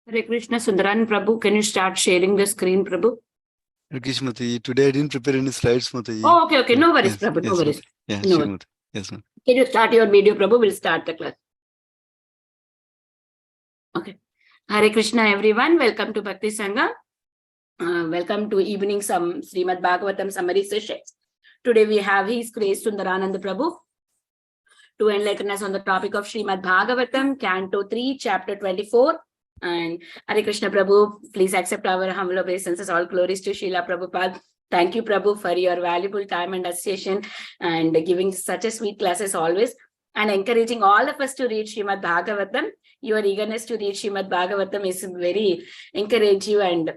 Hare Krishna Sundaran Prabhu, can you start sharing the screen, Prabhu? Hare Krishna Mataji. Today I didn't prepare any slides, Mataji. Oh, okay. No worries, Yes, Prabhu. No yes, worries. Mataji. Yeah, No sure, worries. Mataji. Yes, ma'am. Can you start your video, Prabhu? We'll start the class. Okay. Hare Krishna, everyone. Welcome to Bhakti Sangha. Welcome to evening some Srimad Bhagavatam summary sessions. Today we have His Grace Sundarananda Prabhu to enlighten us on the topic of Srimad Bhagavatam, Canto 3, Chapter 24. And Hare Krishna Prabhu, please accept our humble obeisances. All glories to Srila Prabhupada. Thank you, Prabhu, for your valuable time and association and giving such a sweet class as always, and encouraging all of us to read Srimad Bhagavatam. Your eagerness to read Srimad Bhagavatam is very encouraging and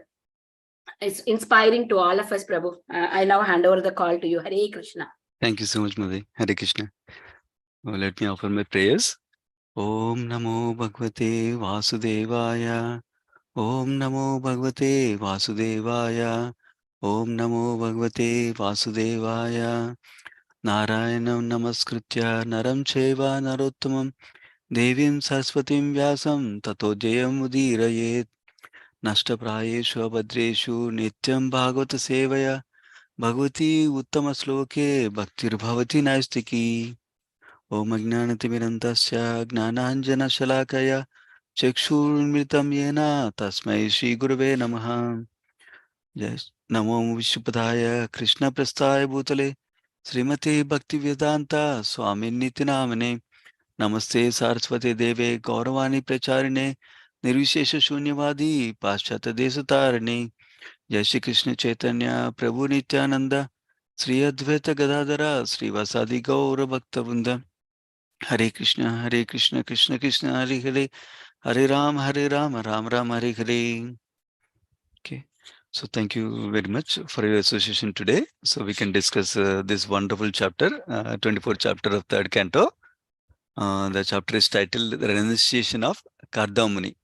it's inspiring to all of us, Prabhu. I now hand over the call to you. Hare Krishna. Thank you so much, Mataji. Hare Krishna. Let me offer my prayers. Om Namo Bhagavate Vasudevaya. Om Namo Bhagavate Vasudevaya. Om Namo Bhagavate Vasudevaya. Narayanam Namaskritya Naram Cheva Narottamam Devim Saraswatim Vyasam Tato Jayam Udirayet Nashtaprayeshu Abhadreshu Nityam Bhagavata Sevaya Bhagavati Uttama Sloke Bhaktirbhavati Naistiki Om Ajnanatimirantasya Gnananjana Shalakaya Chakshurmritam Yena Tasmai Shri Gurave Namaha Yes Namo Vishnupadaya Krishna Prasthaya Bhutale Srimati Bhakti Vedanta Swami Nitinamane Namaste Saraswati Deve Gauravani Pracharine Nirvishesha Shunyavadi Paschata Desatarane Jai Shri Krishna Chaitanya Prabhu Nityananda Sri Advaita Gadadara Sri Vasadi Gaura Bhaktavrinda Hare Krishna Krishna Krishna Hare Hare Hare Ram Ram Ram Hare Hare. Okay, so thank you very much for your association today. So we can discuss this wonderful chapter, 24th chapter of third canto. The chapter is titled The Renunciation of Kardamuni.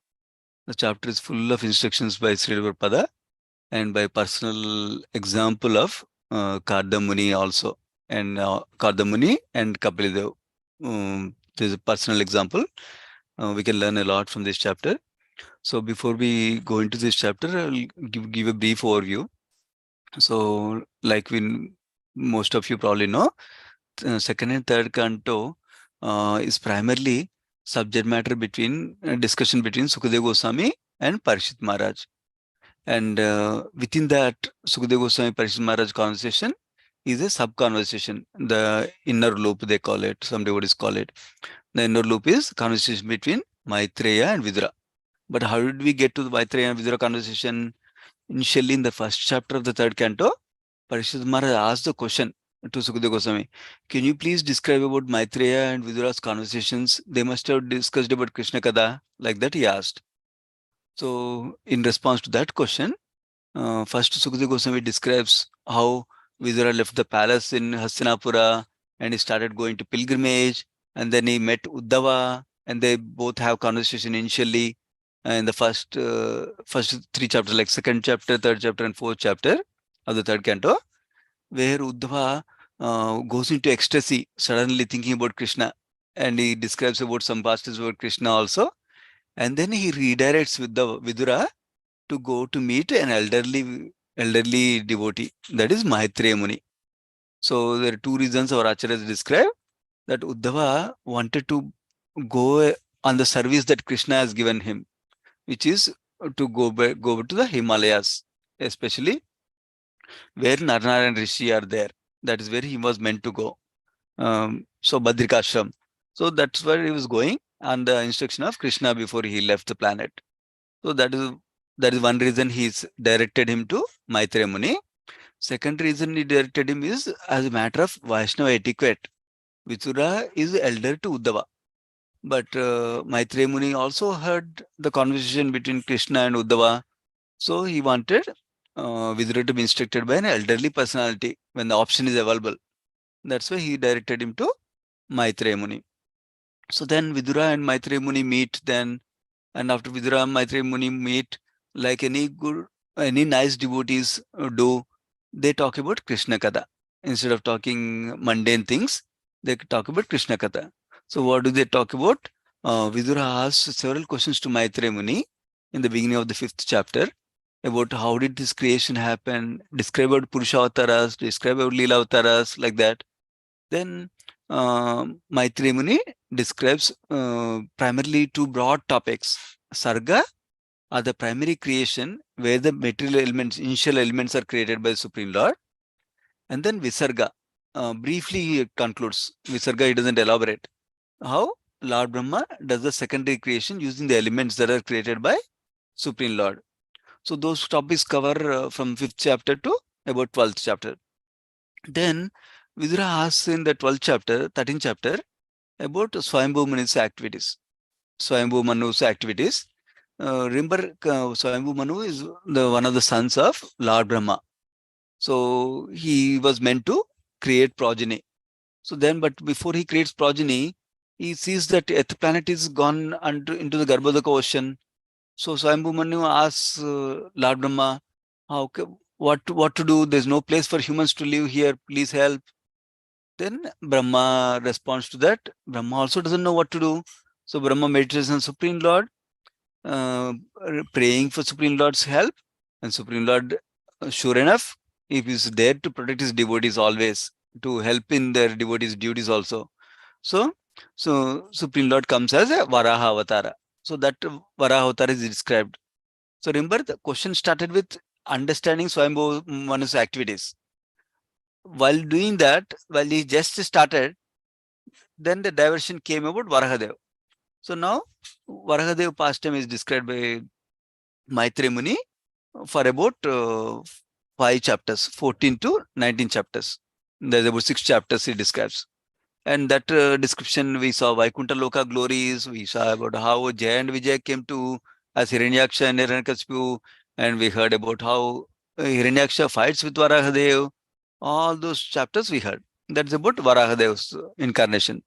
The chapter is full of instructions by Sri Prabhupada and by personal example of Kardamuni also. And Kardamuni and Kapilidev. There's a personal example. We can learn a lot from this chapter. So before we go into this chapter, I'll give a brief overview. So like most of you probably know, second and third canto is primarily subject matter between discussion between Sukadeva Goswami and Parishit Maharaj. And within that Sukadeva Goswami Parishit Maharaj conversation is a sub-conversation, the inner loop they call it, some devotees call it. The inner loop is conversation between Maitreya and Vidura. But how did we get to the Maitreya and Vidura conversation? Initially in the first chapter of the third canto, Parishit Maharaj asked the question to Sukadeva Goswami, can you please describe about Maitreya and Vidura's conversations? They must have discussed about Krishna Kada, like that he asked. So in response to that question, first Sukadeva Goswami describes how Vidura left the palace in Hastinapura and he started going to pilgrimage, and then he met Uddhava and they both have conversation initially in the first three chapters, like second chapter, third chapter and fourth chapter of the third canto, where Uddhava goes into ecstasy, suddenly thinking about Krishna, and he describes about some passages about Krishna also, and then he redirects with the Vidura to go to meet an elderly devotee, that is Maitreya Muni. So there are two reasons our acharyas describe that Uddhava wanted to go on the service that Krishna has given him, which is to go to the Himalayas, especially where Narnara and Rishi are there. That is where he was meant to go. So Badrikashram. So that's where he was going on the instruction of Krishna before he left the planet. So that is one reason he's directed him to Maitreya Muni. Second reason he directed him is as a matter of Vaishnava etiquette. Vidura is elder to Uddhava. But Maitreya Muni also heard the conversation between Krishna and Uddhava. So he wanted Vidura to be instructed by an elderly personality when the option is available. That's why he directed him to Maitreya Muni. So then Vidura and Maitreya Muni meet then, and after Vidura and Maitreya Muni meet, like any nice devotees do, they talk about Krishna Katha. Instead of talking mundane things, they talk about Krishna Katha. So what do they talk about? Vidura asks several questions to Maitreya Muni, in the beginning of the 5th chapter about how did this creation happen, describe about Purusha Avataras, describe about Leela Avataras, like that. Then Maitreya Muni describes primarily two broad topics. Sarga are the primary creation where the material elements, initial elements are created by the Supreme Lord. And then Visarga. Briefly he concludes. Visarga, he doesn't elaborate. How Lord Brahma does the secondary creation using the elements that are created by Supreme Lord. So those topics cover from 5th chapter to about 12th chapter. Then Vidura asks in the 12th chapter, 13th chapter, about Swayambhu Manu's activities. Swayambhu Manu's activities. Remember, Swayambhu Manu is one of the sons of Lord Brahma. So he was meant to create progeny. So then, but before he creates progeny, he sees that Earth planet is gone into the Garbhodaka ocean. So Swayambhu Manu asks Lord Brahma, what to do? There's no place for humans to live here. Please help. Then Brahma responds to that. Brahma also doesn't know what to do. So Brahma meditates on Supreme Lord, praying for Supreme Lord's help. And Supreme Lord, sure enough, he is there to protect his devotees always, to help in their devotees' duties also. So Supreme Lord comes as a Varaha Avatara. So that Varaha Avatara is described. So remember, the question started with understanding Swayambhu Manu's activities. While doing that, while he just started, then the diversion came about Varahadev. So now Varahadev pastime is described by Maitreya Muni for about 5 chapters, 14 to 19 chapters. There's about 6 chapters he describes. And that description, we saw Vaikuntha Loka glories, we saw about how Jaya and Vijay came to as Hiranyaksha and Hiranyakashipu, and we heard about how Hiranyaksha fights with Varahadev. All those chapters we heard. That's about Varahadev's incarnation.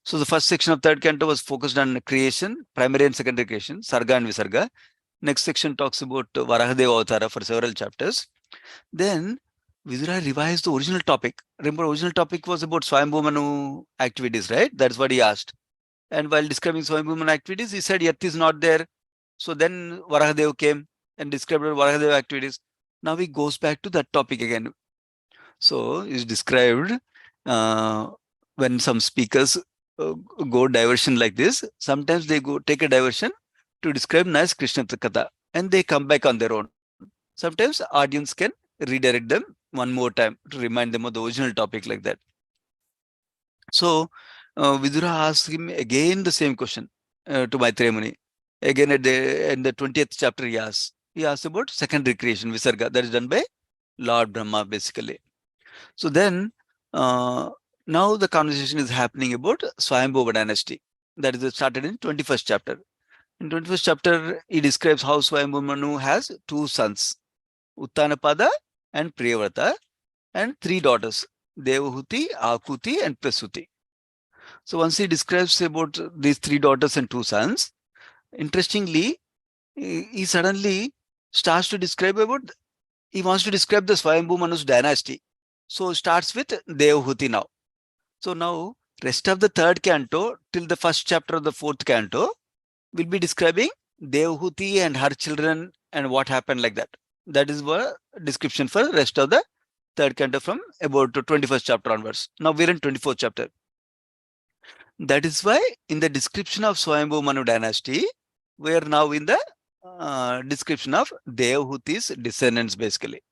So the first section of third canto was focused on creation, primary and secondary creation, Sarga and Visarga. Next section talks about Varahadeva Avatara for several chapters. Then Vidura revised the original topic. Remember, original topic was about Swayambhu Manu activities, right? That's what he asked. And while describing Swayambhu Manu activities, he said Earth is not there. So then Varahadev came and described Varahadev activities. Now he goes back to that topic again. So it's described when some speakers go diversion like this, sometimes they go take a diversion to describe nice Krishna Katha and they come back on their own. Sometimes audience can redirect them one more time to remind them of the original topic like that. So Vidura asked him again the same question to Maitreya Muni. Again in the 20th chapter he asked about secondary creation, Visarga, that is done by Lord Brahma basically. So then now the conversation is happening about Swayambhuva dynasty. That is started in 21st chapter. In 21st chapter, he describes how Swayambhu Manu has 2 sons, Uttanapada and Priyavrata, and 3 daughters, Devahuti, Akuti, and Prasuti. So once he describes about these 3 daughters and 2 sons, interestingly, he suddenly starts to describe about, he wants to describe the Swayambhu Manu's dynasty. So starts with Devahuti now. So now rest of the 3rd canto till the 1st chapter of the 4th canto will be describing Devahuti and her children and what happened like that. That is the description for the rest of the 3rd canto from about the 21st chapter onwards. Now we're in 24th chapter. That is why in the description of Swayambhu Manu dynasty, we are now in the description of Devahuti's descendants basically.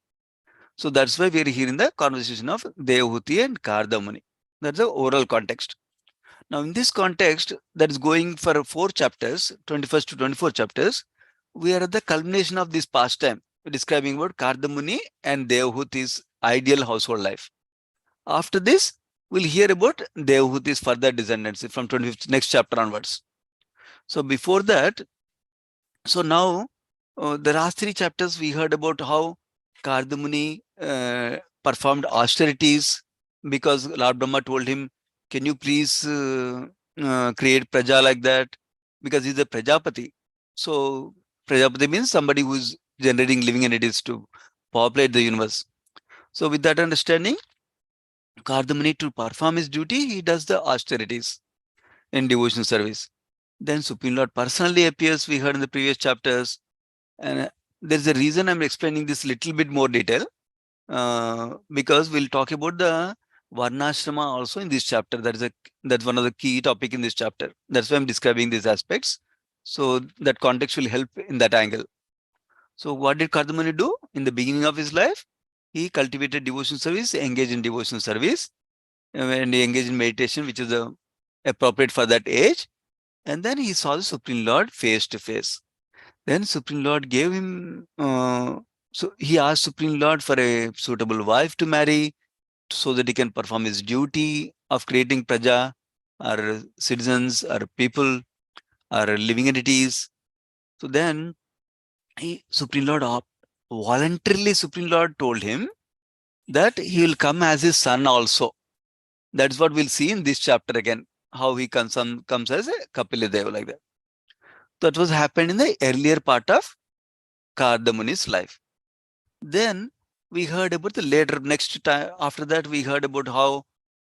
So that's why we are here in the conversation of Devahuti and Kardamuni. That's the overall context. Now in this context that is going for 4 chapters, 21st to 24 chapters, we are at the culmination of this pastime, describing about Kardamuni and Devahuti's ideal household life. After this, we'll hear about Devahuti's further descendants from 25th next chapter onwards. So before that, so now the last 3 chapters we heard about how Kardamuni performed austerities because Lord Brahma told him, can you please create Praja like that? Because he's a Prajapati. So Prajapati means somebody who is generating living entities to populate the universe. So with that understanding, Kardamuni, to perform his duty, he does the austerities in devotional service. Then Supreme Lord personally appears, we heard in the previous chapters, And there's a reason I'm explaining this little bit more detail, because we'll talk about the Varnashrama also in this chapter. That's one of the key topic in this chapter. That's why I'm describing these aspects. So that context will help in that angle. So what did Kardamani do in the beginning of his life? He cultivated devotional service, engaged in devotional service, and he engaged in meditation, which is appropriate for that age. And then he saw the Supreme Lord face to face. Then Supreme Lord gave him, so he asked Supreme Lord for a suitable wife to marry so that he can perform his duty of creating praja, or citizens, or people, or living entities. So then Supreme Lord voluntarily, Supreme Lord told him that he will come as his son also. That's what we'll see in this chapter again, how he comes as a Kapila like that. That was happened in the earlier part of Kardamuni's life. Then we heard about the later, next time, after that we heard about how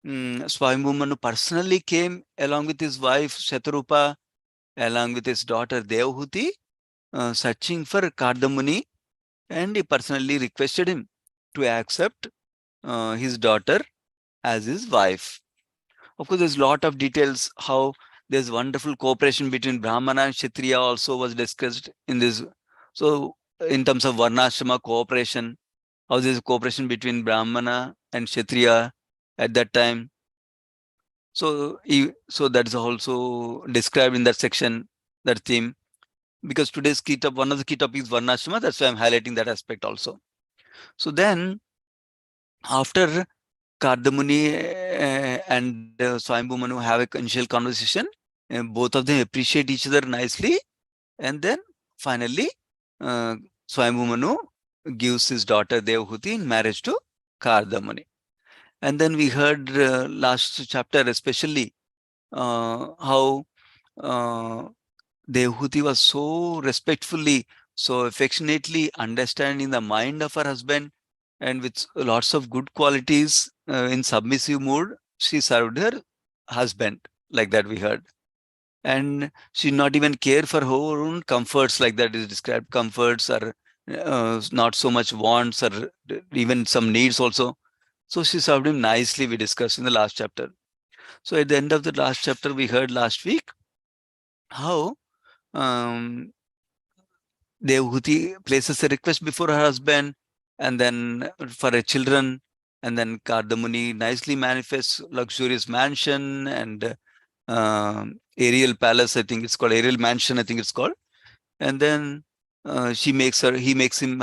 Swayambhu Manu personally came along with his wife Shatarupa, along with his daughter Devahuti, searching for Kardamuni, and he personally requested him to accept his daughter as his wife. Of course, there's a lot of details how there's wonderful cooperation between Brahmana and Kshatriya also was discussed in this. So in terms of Varnashrama cooperation, how there's cooperation between Brahmana and Kshatriya at that time. So that's also described in that section, that theme. Because today's one of the key topics is Varnashrama, that's why I'm highlighting that aspect also. So then, after Kardamuni and Swayambhu Manu have a initial conversation, and both of them appreciate each other nicely, and then finally Swayambhu Manu gives his daughter Devahuti in marriage to Kardamuni. And then we heard last chapter especially how Devahuti was so respectfully, so affectionately understanding the mind of her husband, and with lots of good qualities in submissive mood, she served her husband, like that we heard. And she not even care for her own comforts, like that is described, comforts, or not so much wants, or even some needs also. So she served him nicely, we discussed in the last chapter. So at the end of the last chapter, we heard last week how Devahuti places a request before her husband, and then for her children, and then Kardamuni nicely manifests luxurious mansion and aerial palace, I think it's called, aerial mansion, I think it's called. And then he makes her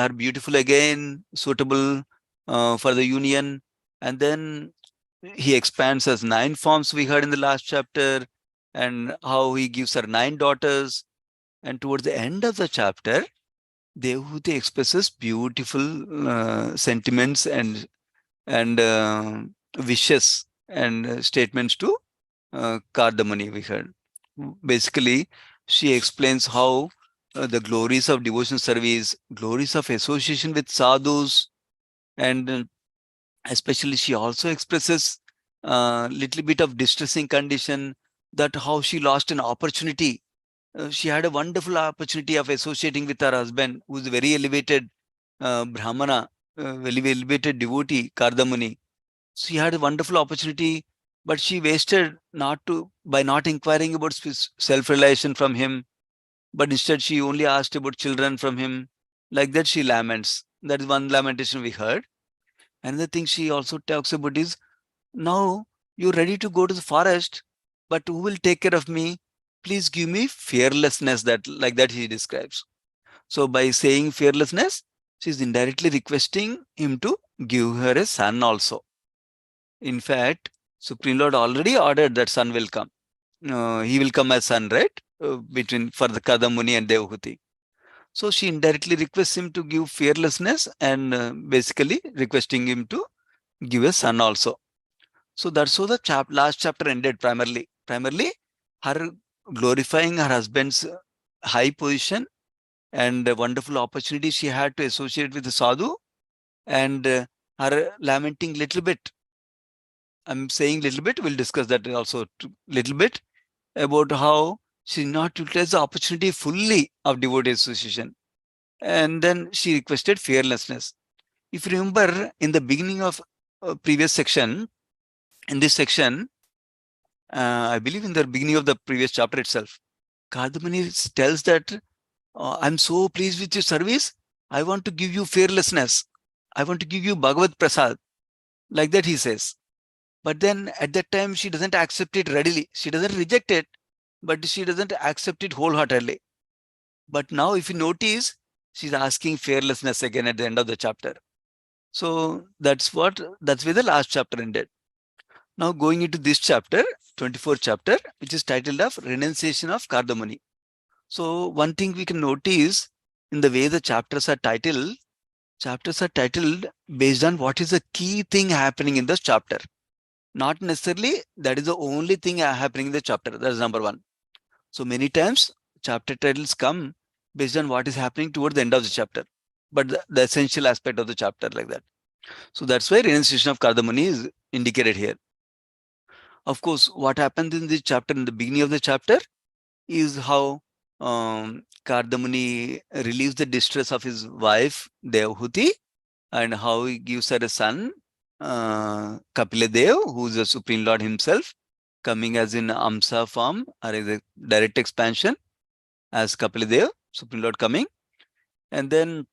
beautiful again, suitable for the union. And then he expands as 9 forms we heard in the last chapter, and how he gives her 9 daughters. And towards the end of the chapter, Devahuti expresses beautiful sentiments and wishes and statements to Kardamani, we heard. Basically, she explains how the glories of devotional service, glories of association with sadhus, and especially she also expresses a little bit of distressing condition, that how she lost an opportunity. She had a wonderful opportunity of associating with her husband, who is a very elevated Brahmana, very elevated devotee, Kardamuni. She had a wonderful opportunity, but she wasted by not inquiring about self-realization from him, but instead she only asked about children from him. Like that she laments. That is one lamentation we heard. Another thing she also talks about is, now you're ready to go to the forest, but who will take care of me? Please give me fearlessness, like that he describes. So by saying fearlessness, she's indirectly requesting him to give her a son also. In fact, Supreme Lord already ordered that son will come. He will come as son, right? For the Kadamuni and Devahuti. So she indirectly requests him to give fearlessness, and basically requesting him to give a son also. So that's how the last chapter ended primarily. Primarily, her glorifying her husband's high position and a wonderful opportunity she had to associate with the sadhu, and her lamenting little bit. I'm saying little bit, we'll discuss that also little bit, about how she not utilized the opportunity fully of devotee association. And then she requested fearlessness. If you remember in the beginning of previous section, in this section, I believe in the beginning of the previous chapter itself, Kadamani tells that I'm so pleased with your service. I want to give you fearlessness. I want to give you Bhagavad Prasad. Like that he says. But then at that time, she doesn't accept it readily. She doesn't reject it, but she doesn't accept it wholeheartedly. But now if you notice, she's asking fearlessness again at the end of the chapter. So that's where the last chapter ended. Now going into this chapter, 24th chapter, which is titled of Renunciation of Kardamani. So one thing we can notice in the way the chapters are titled based on what is the key thing happening in this chapter. Not necessarily that is the only thing happening in the chapter. That is number one. So many times chapter titles come based on what is happening towards the end of the chapter, but the essential aspect of the chapter like that. So that's why renunciation of Kardamani is indicated here. Of course, what happens in this chapter, in the beginning of the chapter, is how Kardamani relieves the distress of his wife Devhuti, and how he gives her a son, Kapiladev, who is the Supreme Lord himself, coming as in Amsa form or as a direct expansion as Kapiladev, Supreme Lord coming. And then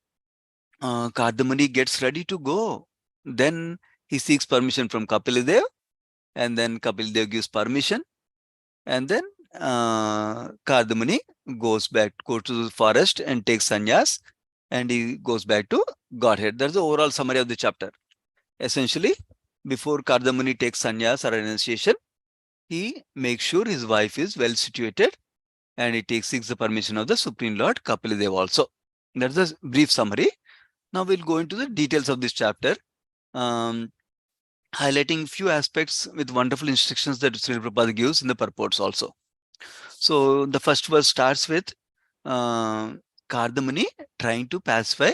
Kardamani gets ready to go. Then he seeks permission from Kapiladev, and then Kapiladev gives permission. And then Kardamani goes to the forest and takes sannyas, and he goes back to Godhead. That's the overall summary of the chapter. Essentially, before Kardamani takes sannyas or renunciation, he makes sure his wife is well situated, and he seeks the permission of the Supreme Lord Kapiladev also. That's the brief summary. Now we'll go into the details of this chapter, highlighting few aspects with wonderful instructions that Srila Prabhupada gives in the purports also. So the first verse starts with Kardamani trying to pacify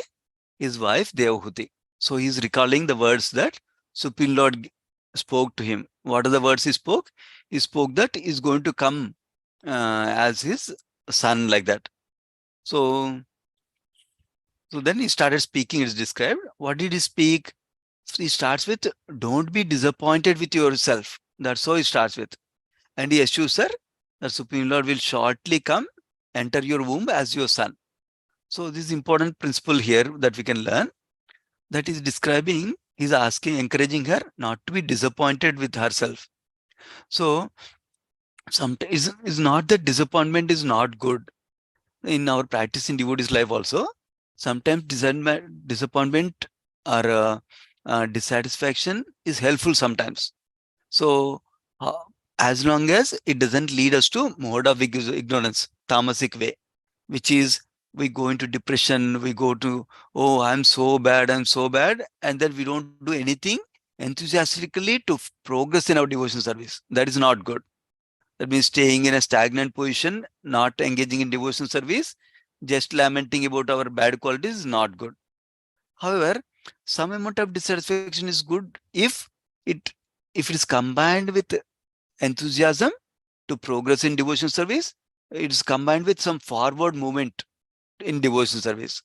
his wife Devhuti. So he's recalling the words that Supreme Lord spoke to him. What are the words he spoke? He spoke that he's going to come as his son, like that. So then he started speaking, it's described. What did he speak? He starts with, don't be disappointed with yourself. That's how he starts with. And he assures her that Supreme Lord will shortly come, enter your womb as your son. So this is important principle here that we can learn. That is describing, he's asking, encouraging her not to be disappointed with herself. So sometimes is not that disappointment is not good. In our practice in devotee's life also, sometimes disappointment or dissatisfaction is helpful sometimes. So as long as it doesn't lead us to mode of ignorance, tamasic way, which is we go into depression, we go to, oh, I'm so bad, and then we don't do anything enthusiastically to progress in our devotion service. That is not good. That means staying in a stagnant position, not engaging in devotion service, just lamenting about our bad qualities is not good. However, some amount of dissatisfaction is good if it is combined with enthusiasm to progress in devotion service. It is combined with some forward movement in devotion service.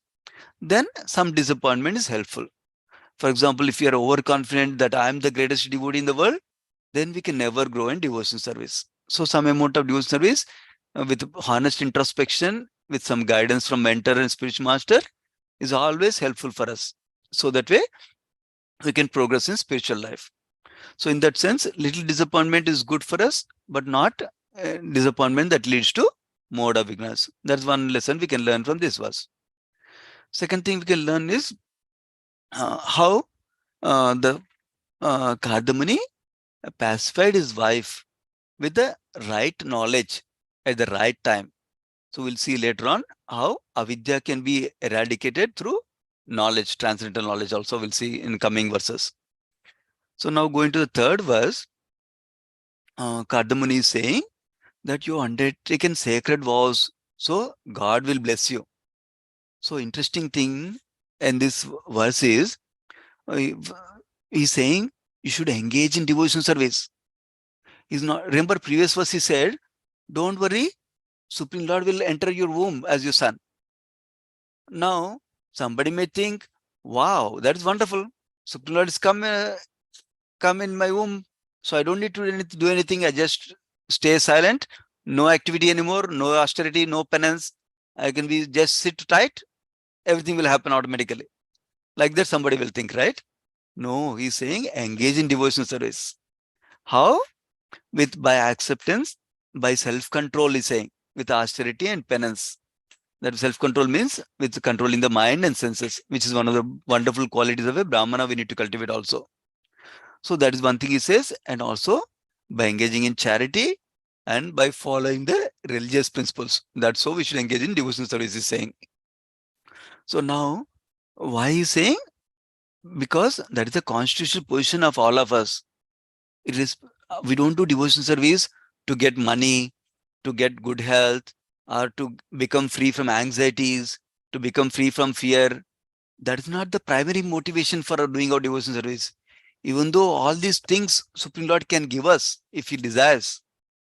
Then some disappointment is helpful. For example, if you are overconfident that I am the greatest devotee in the world, then we can never grow in devotion service. So some amount of devotion service with honest introspection, with some guidance from mentor and spiritual master is always helpful for us. So that way we can progress in spiritual life. So in that sense, little disappointment is good for us, but not disappointment that leads to mode of ignorance. That's one lesson we can learn from this verse. Second thing we can learn is how the Kardamani pacified his wife with the right knowledge at the right time. So we'll see later on how avidya can be eradicated through knowledge, transcendental knowledge also we'll see in coming verses. So now going to the third verse, Kardamani is saying that you undertaken sacred vows, so God will bless you. So interesting thing in this verse is, he's saying you should engage in devotion service. He's not, remember previous verse he said, don't worry, Supreme Lord will enter your womb as your son. Now, somebody may think, wow, that's wonderful. Supreme Lord has come in my womb. So I don't need to do anything. I just stay silent. No activity anymore. No austerity, no penance. I can be just sit tight. Everything will happen automatically. Like that, somebody will think, right? No, he's saying engage in devotional service. How? With by acceptance, by self-control, he's saying, with austerity and penance. That self-control means with controlling the mind and senses, which is one of the wonderful qualities of a Brahmana we need to cultivate also. So that is one thing he says, and also by engaging in charity and by following the religious principles. That's how we should engage in devotional service, he's saying. So now, why he's saying? Because that is the constitutional position of all of us. It is, we don't do devotional service to get money, to get good health, or to become free from anxieties, to become free from fear. That is not the primary motivation for doing our devotional service. Even though all these things Supreme Lord can give us if he desires,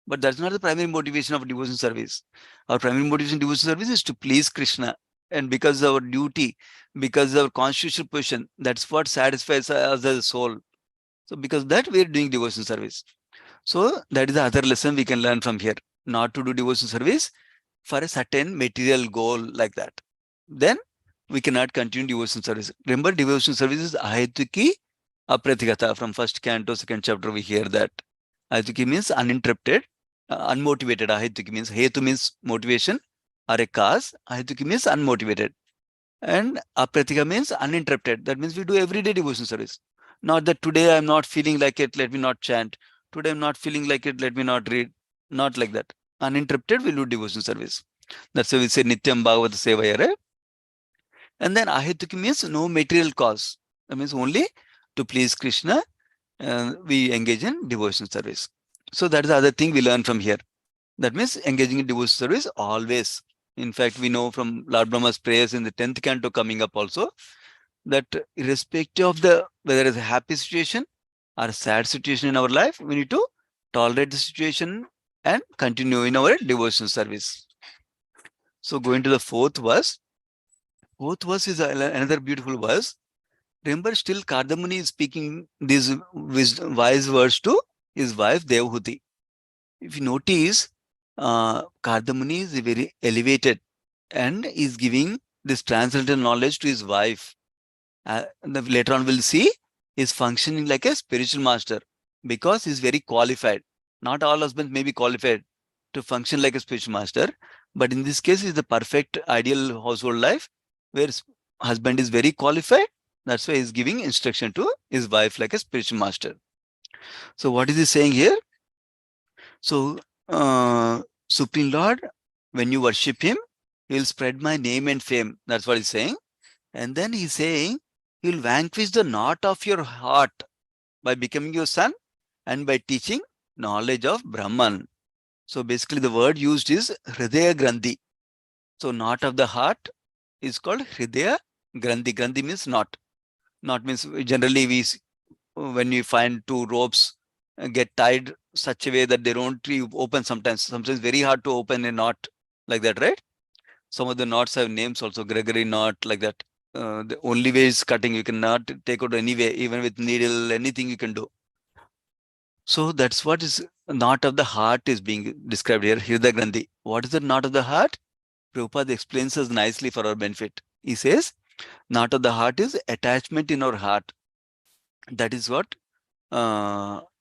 but that's not the primary motivation of devotional service. Our primary motivation of devotional service is to please Krishna. And because of our duty, because of our constitutional position, that's what satisfies us as a soul. So because that we are doing devotional service. So that is the other lesson we can learn from here. Not to do devotional service for a certain material goal like that. Then we cannot continue devotional service. Remember, devotional service is ahetuki apratigata. From first canto, second chapter, we hear that. Ahetuki means uninterrupted, unmotivated. Ahetuki means, hetu means motivation or a cause. Ahetuki means unmotivated. And apratika means uninterrupted. That means we do everyday devotional service. Not that today I'm not feeling like it, let me not chant. Today I'm not feeling like it, let me not read. Not like that. Uninterrupted, we'll do devotional service. That's why we say Nityam Bhagavata Sevayare. And then Ahetuki means no material cause. That means only to please Krishna, we engage in devotional service. So that is the other thing we learn from here. That means engaging in devotional service always. In fact, we know from Lord Brahma's prayers in the 10th canto coming up also, that irrespective of the whether it's a happy situation or a sad situation in our life, we need to tolerate the situation and continue in our devotional service. So going to the fourth verse. Fourth verse is another beautiful verse. Remember, still Kardamuni is speaking these wise words to his wife Devhuti. If you notice, Kardamuni is very elevated and is giving this transcendental knowledge to his wife. Later on, we'll see is functioning like a spiritual master because he's very qualified. Not all husbands may be qualified to function like a spiritual master, but in this case, is the perfect ideal household life where husband is very qualified. That's why he's giving instruction to his wife like a spiritual master. So what is he saying here? So Supreme Lord, when you worship him, he'll spread my name and fame. That's what he's saying. And then he's saying, he'll vanquish the knot of your heart by becoming your son and by teaching knowledge of Brahman. So basically the word used is Hridaya Grandhi. So knot of the heart is called Hridaya Grandhi. Grandhi means knot. Knot means generally when you find two ropes get tied such a way that they don't open sometimes. Sometimes very hard to open a knot like that, right? Some of the knots have names also, Gregory knot, like that. The only way is cutting. You cannot take out any way, even with needle, anything you can do. So that's what is knot of the heart is being described here. Hridaya Grandhi. What is the knot of the heart? Prabhupada explains us nicely for our benefit. He says, knot of the heart is attachment in our heart. That is what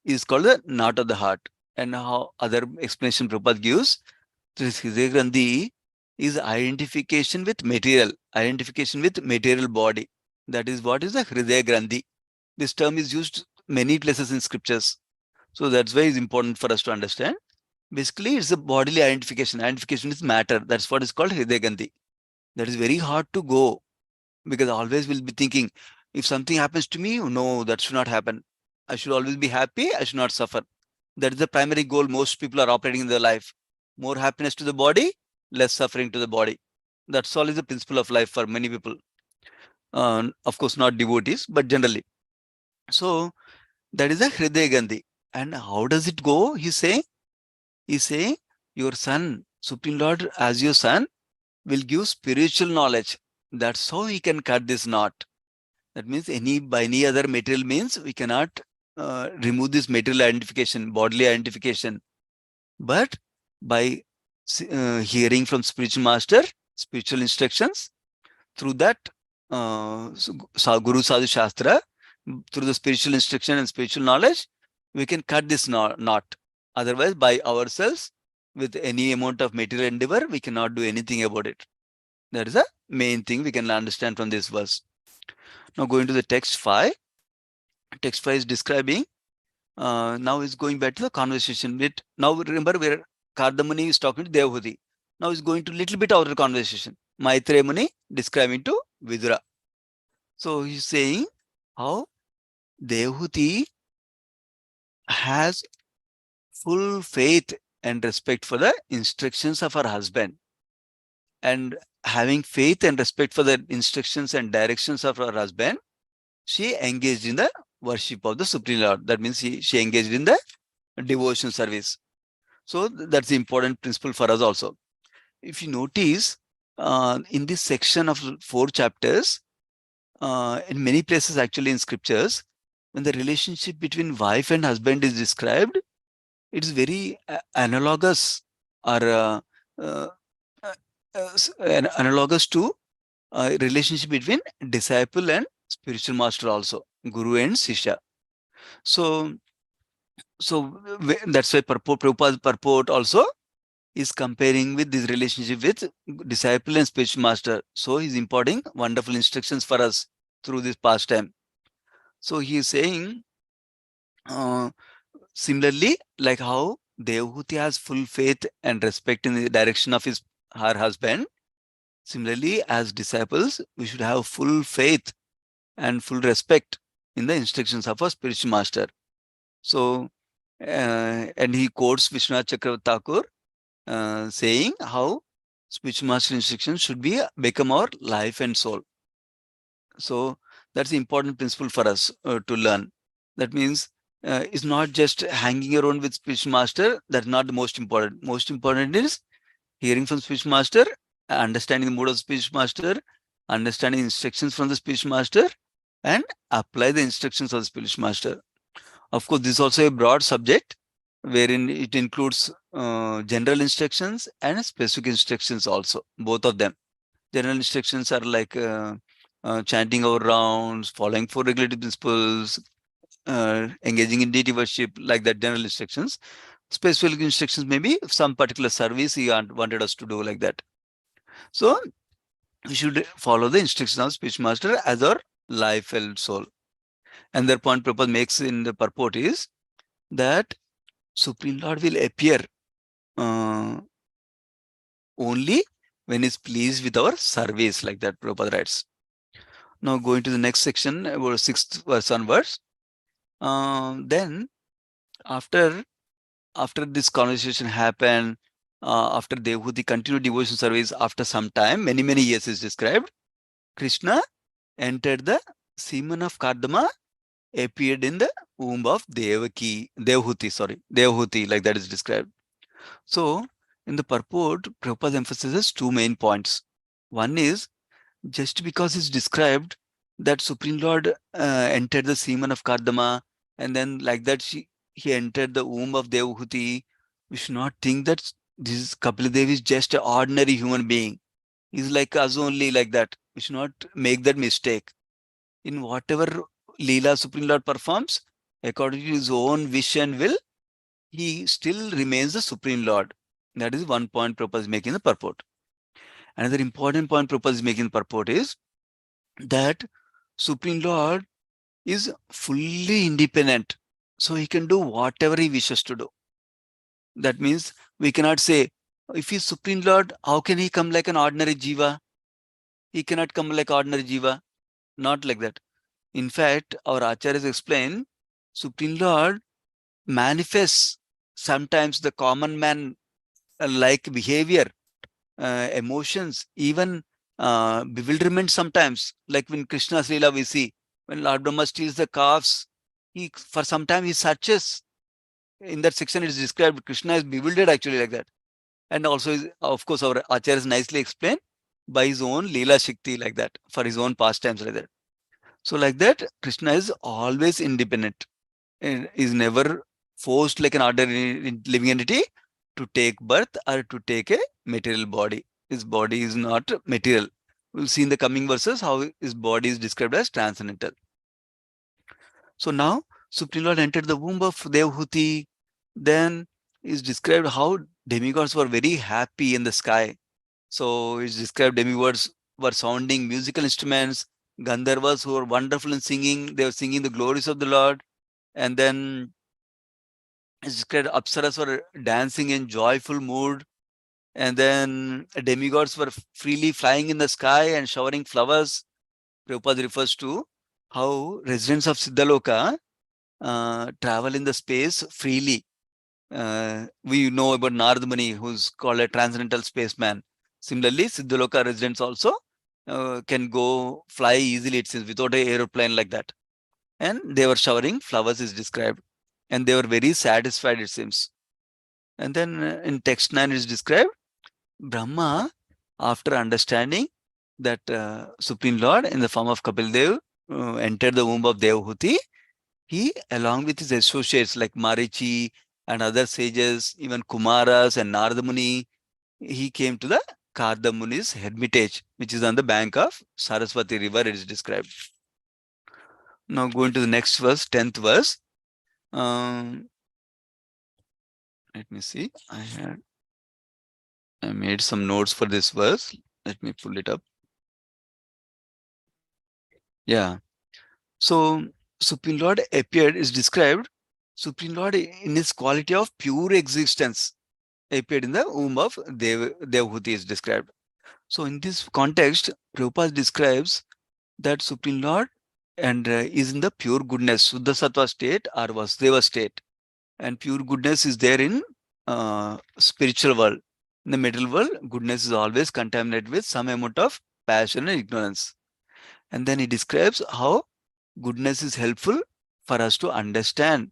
is called the knot of the heart. And how other explanation Prabhupada gives, this Hridaya Grandhi is identification with material body. That is what is the Hridaya Grandhi. This term is used many places in scriptures. So that's why it's important for us to understand. Basically, it's a bodily identification. Identification is matter. That's what is called Hridaya Grandhi. That is very hard to go because always we'll be thinking, if something happens to me, no, that should not happen. I should always be happy. I should not suffer. That is the primary goal most people are operating in their life. More happiness to the body, less suffering to the body. That's all is the principle of life for many people. Of course, not devotees, but generally. So that is the Hridaya Grandhi. And how does it go? He's saying, your son, Supreme Lord, as your son, will give spiritual knowledge. That's how we can cut this knot. That means by any other material means, we cannot remove this material identification, bodily identification. But by hearing from spiritual master, spiritual instructions, through that Guru Sadhu Shastra, through the spiritual instruction and spiritual knowledge, we can cut this knot. Otherwise, by ourselves, with any amount of material endeavor, we cannot do anything about it. That is the main thing we can understand from this verse. Now going to the text 5. Text 5 is describing, now is going back to the conversation bit. Now remember where Kardamuni is talking to Devahuti. Now is going to little bit outer conversation. Maitreya Muni describing to Vidura. So he's saying how Devahuti has full faith and respect for the instructions of her husband. And having faith and respect for the instructions and directions of her husband, she engaged in the worship of the Supreme Lord. That means she engaged in the devotion service. So that's the important principle for us also. If you notice, in this section of 4 chapters, in many places actually in scriptures, when the relationship between wife and husband is described, it is very analogous or analogous to relationship between disciple and spiritual master also, Guru and Sishya. So that's why Prabhupada's purport also is comparing with this relationship with disciple and spiritual master. So he's imparting wonderful instructions for us through this pastime. So he is saying, similarly, like how Devahuti has full faith and respect in the direction of her husband, similarly, as disciples, we should have full faith and full respect in the instructions of our spiritual master. So, and he quotes Vishwanath Chakravarti Thakur saying how spiritual master instructions should become our life and soul. So that's the important principle for us to learn. That means it's not just hanging around with spiritual master. That's not the most important. Most important is hearing from spiritual master, understanding the mood of the spiritual master, understanding instructions from the spiritual master, and apply the instructions of the spiritual master. Of course, this is also a broad subject wherein it includes general instructions and specific instructions also, both of them. General instructions are like chanting our rounds, following 4 regulative principles, engaging in deity worship, like that general instructions. Specific instructions may be some particular service he wanted us to do, like that. So we should follow the instructions of spiritual master as our life and soul. And their point Prabhupada makes in the purport is that Supreme Lord will appear only when he's pleased with our service, like that Prabhupada writes. Now going to the next section, about 6th verse onwards. Then after this conversation happened, after Devahuti continued devotion service, after some time, many years is described, Krishna entered the semen of Kardama, appeared in the womb of Devahuti, like that is described. So in the purport, Prabhupada emphasizes 2 main points. One is, just because it's described that Supreme Lord entered the semen of Kardama, and then like that he entered the womb of Devahuti, we should not think that this Kapila Devi is just an ordinary human being. He's like us only, like that. We should not make that mistake. In whatever Leela Supreme Lord performs, according to his own wish and will, he still remains the Supreme Lord. That is one point Prabhupada is making the purport. Another important point Prabhupada is making the purport is that Supreme Lord is fully independent. So he can do whatever he wishes to do. That means we cannot say, if he's Supreme Lord, how can he come like an ordinary jiva? He cannot come like ordinary jiva. Not like that. In fact, our acharyas explain, Supreme Lord manifests sometimes the common man like behavior, emotions, even bewilderment sometimes. Like when Krishna's Leela we see, when Lord Brahma steals the calves, for some time he searches. In that section it is described, Krishna is bewildered actually, like that. And also, of course, our acharyas nicely explain, by his own Leela Shakti, like that, for his own pastimes, like that. So like that, Krishna is always independent and is never forced like an ordinary living entity to take birth or to take a material body. His body is not material. We'll see in the coming verses how his body is described as transcendental. So now Supreme Lord entered the womb of Devhuti. Then is described how demigods were very happy in the sky. So it's described demigods were sounding musical instruments, Gandharvas who were wonderful in singing, they were singing the glories of the Lord. And then it's described Apsaras were dancing in joyful mood. And then demigods were freely flying in the sky and showering flowers. Prabhupada refers to how residents of Siddhaloka travel in the space freely. We know about Narad Muni, who's called a transcendental spaceman. Similarly, Siddhaloka residents also can go fly easily, it seems, without an aeroplane like that. And they were showering flowers is described. And they were very satisfied, it seems. And then in text 9 is described, Brahma, after understanding that Supreme Lord in the form of Kapil Dev entered the womb of Devhuti, he, along with his associates like Marichi and other sages, even Kumaras and Narada Muni, he came to the Karda Muni's hermitage, which is on the bank of Saraswati river, it is described. Now going to the next verse, 10th verse. Let me see. I made some notes for this verse. Let me pull it up. Yeah. So Supreme Lord appeared is described. Supreme Lord in his quality of pure existence appeared in the womb of Devhuti is described. So in this context, Prabhupada describes that Supreme Lord and is in the pure goodness, Suddha Sattva state or Vasudeva state. And pure goodness is there in spiritual world. In the material world, goodness is always contaminated with some amount of passion and ignorance. And then he describes how goodness is helpful for us to understand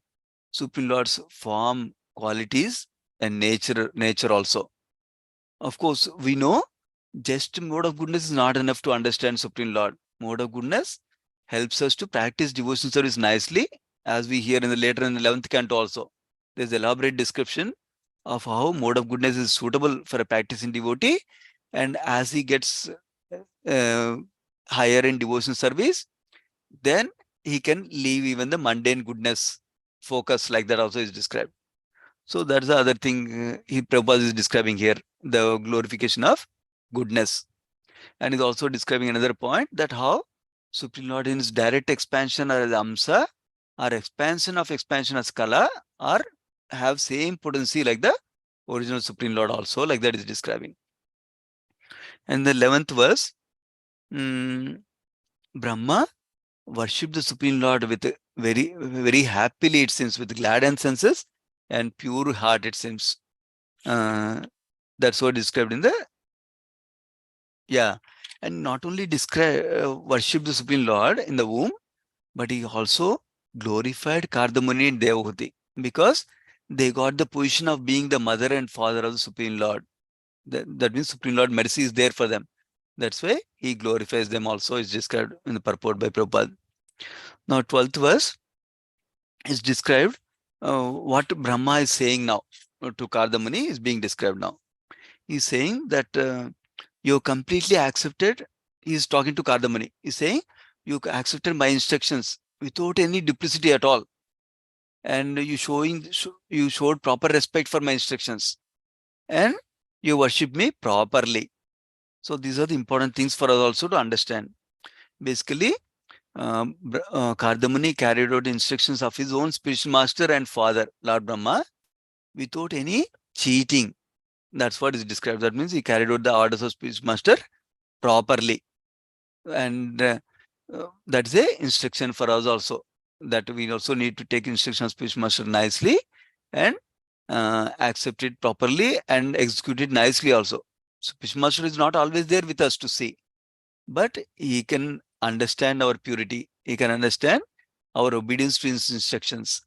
Supreme Lord's form, qualities, and nature also. Of course, we know just mode of goodness is not enough to understand Supreme Lord. Mode of goodness helps us to practice devotion service nicely, as we hear in the later in the 11th canto also. There's elaborate description of how mode of goodness is suitable for a practicing devotee, and as he gets higher in devotion service, then he can leave even the mundane goodness focus, like that also is described. So that's the other thing Prabhupada is describing here, the glorification of goodness. And is also describing another point, that how Supreme Lord in his direct expansion or as Amsa or expansion as Kala or have same potency like the original Supreme Lord also, like that is describing. And the 11th verse, Brahma worship the Supreme Lord with very, very happily, it seems, with glad and senses and pure heart, it seems. That's what described in the, and not only worship the Supreme Lord in the womb, but he also glorified Kardamuni and Devhuti, because they got the position of being the mother and father of the Supreme Lord. That means Supreme Lord mercy is there for them. That's why he glorifies them also, is described in the purport by Prabhupada. Now 12th verse is described what Brahma is saying now to Kardamuni is being described now. He's saying that you completely accepted, he's talking to Kardamuni, he's saying you accepted my instructions without any duplicity at all, and you showed proper respect for my instructions, and you worship me properly. So these are the important things for us also to understand. Basically, Kardamuni carried out instructions of his own spiritual master and father, Lord Brahma, without any cheating. That's what is described. That means he carried out the orders of spiritual master properly. And that's a instruction for us also, that we also need to take instruction of spiritual master nicely and accept it properly and execute it nicely also. Spiritual master is not always there with us to see, but he can understand our purity. He can understand our obedience to his instructions.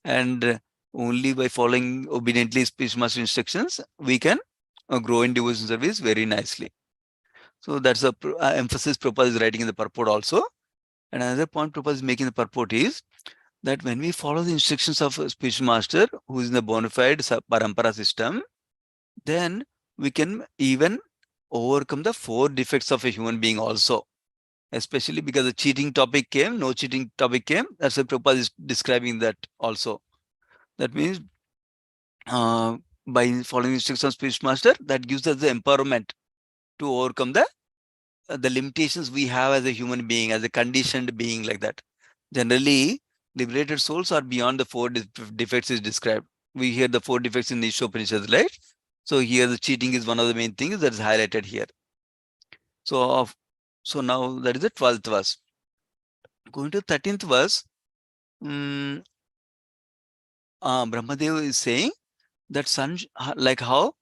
And only by following obediently spiritual master instructions, we can grow in devotion service very nicely. So that's the emphasis Prabhupada is writing in the purport also. And another point Prabhupada is making in the purport is that when we follow the instructions of a spiritual master who is in the bona fide parampara system, then we can even overcome the 4 defects of a human being also. Especially because the cheating topic came, no cheating topic came. That's why Prabhupada is describing that also. That means by following instructions of spiritual master, that gives us the empowerment to overcome the limitations we have as a human being, as a conditioned being like that. Generally, liberated souls are beyond the 4 defects is described. We hear the 4 defects in the Upanishads, right? So here the cheating is one of the main things that is highlighted here. So now that is the 12th verse. Going to 13th verse, Brahmadev is saying that son, like how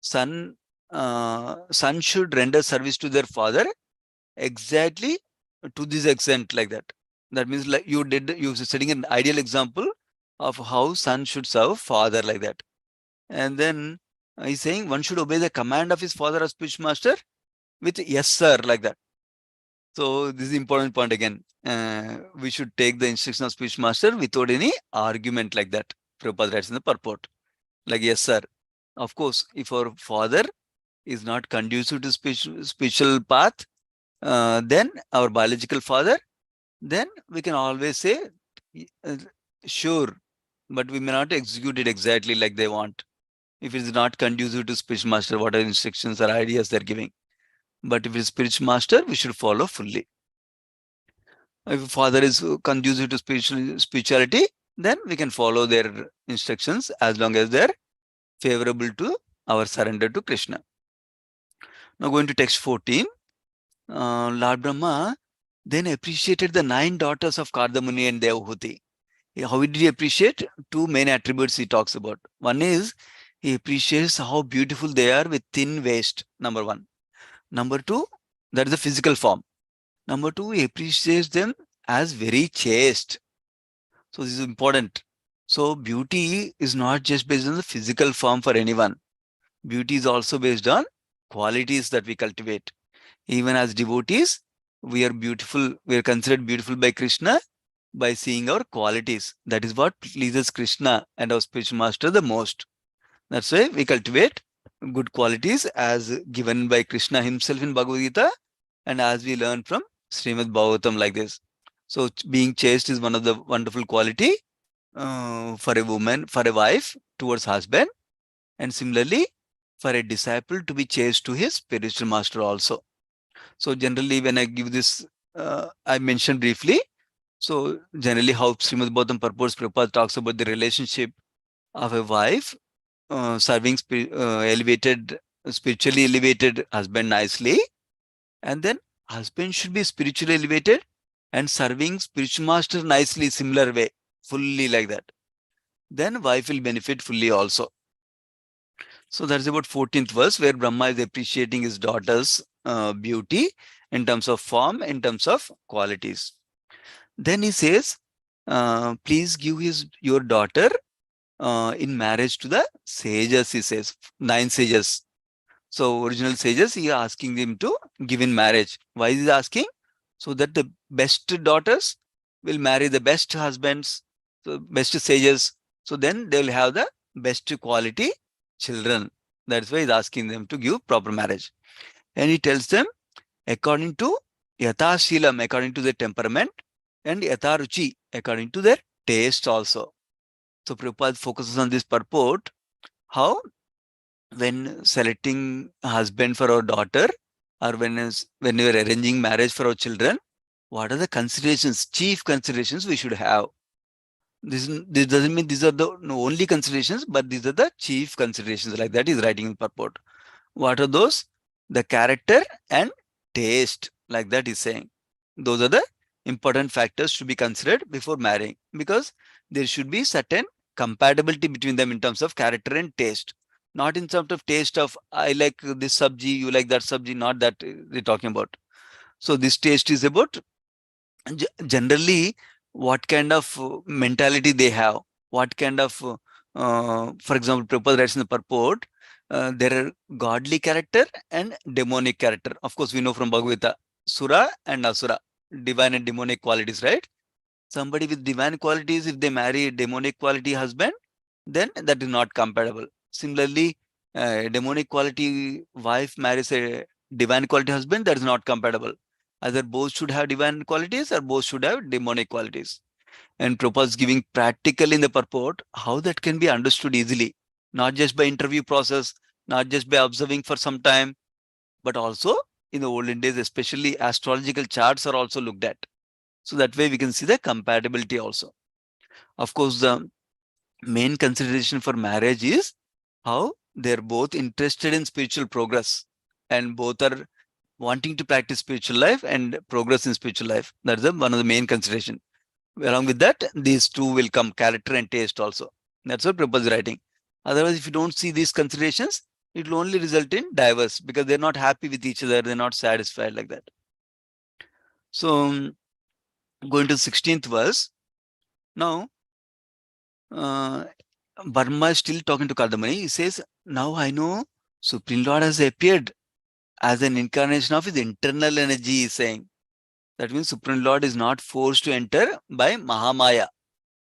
son should render service to their father exactly to this extent like that. That means like you're setting an ideal example of how son should serve father like that. And then he's saying one should obey the command of his father or spiritual master with yes sir like that. So this is important point again. We should take the instruction of spiritual master without any argument like that. Prabhupada writes in the purport. Like, yes, sir. Of course, if our father is not conducive to spiritual path, then our biological father, then we can always say, sure, but we may not execute it exactly like they want. If it is not conducive to spiritual master, what are instructions or ideas they're giving. But if it is spiritual master, we should follow fully. If father is conducive to spirituality, then we can follow their instructions as long as they're favorable to our surrender to Krishna. Now going to text 14, Lord Brahma then appreciated the 9 daughters of Kardamuni and Devahuti. How did he appreciate? 2 main attributes he talks about. One is he appreciates how beautiful they are with thin waist, number 1. Number 2, that is the physical form. Number 2, he appreciates them as very chaste. So this is important. So beauty is not just based on the physical form for anyone. Beauty is also based on qualities that we cultivate. Even as devotees, we are beautiful. We are considered beautiful by Krishna by seeing our qualities. That is what pleases Krishna and our spiritual master the most. That's why we cultivate good qualities as given by Krishna himself in Bhagavad Gita and as we learn from Srimad Bhagavatam like this. So being chaste is one of the wonderful quality for a woman, for a wife towards husband, and similarly for a disciple to be chaste to his spiritual master also. So generally when I give this, I mentioned briefly. So generally how Srimad Bhagavatam purports, Prabhupada talks about the relationship of a wife serving spiritually elevated husband nicely, and then husband should be spiritually elevated and serving spiritual master nicely, similar way, fully like that. Then wife will benefit fully also. So that's about 14th verse where Brahma is appreciating his daughter's beauty in terms of form, in terms of qualities. Then he says, please give your daughter in marriage to the sages, he says, 9 sages. So original sages, he is asking them to give in marriage. Why is he asking? So that the best daughters will marry the best husbands, the best sages. So then they will have the best quality children. That's why he's asking them to give proper marriage. And he tells them according to yatha shilam, according to their temperament, and yatha ruchi, according to their taste also. So Prabhupada focuses on this purport, how when selecting a husband for our daughter or when we are arranging marriage for our children, what are the considerations, chief considerations we should have? This doesn't mean these are the only considerations, but these are the chief considerations. Like that is writing in purport. What are those? The character and taste, like that is saying. Those are the important factors to be considered before marrying, because there should be certain compatibility between them in terms of character and taste. Not in terms of taste of I like this sabji, you like that sabji, not that they're talking about. So this taste is about generally what kind of mentality they have, what kind of, for example, Prabhupada writes in the purport, there are godly character and demonic character. Of course, we know from Bhagavata, Sura and Asura, divine and demonic qualities, right? Somebody with divine qualities, if they marry a demonic quality husband, then that is not compatible. Similarly, demonic quality wife marries a divine quality husband, that is not compatible. Either both should have divine qualities or both should have demonic qualities. And Prabhupada is giving practical in the purport how that can be understood easily, not just by interview process, not just by observing for some time, but also in the olden days, especially astrological charts are also looked at. So that way we can see the compatibility also. Of course, the main consideration for marriage is how they're both interested in spiritual progress and both are wanting to practice spiritual life and progress in spiritual life. That's one of the main consideration. Along with that, these two will come, character and taste also. That's what Prabhupada is writing. Otherwise, if you don't see these considerations, it will only result in divorce because they're not happy with each other. They're not satisfied like that. So, going to the 16th verse. Now, Burma is still talking to Kardamani. He says, now I know Supreme Lord has appeared as an incarnation of his internal energy, he is saying. That means Supreme Lord is not forced to enter by Mahamaya.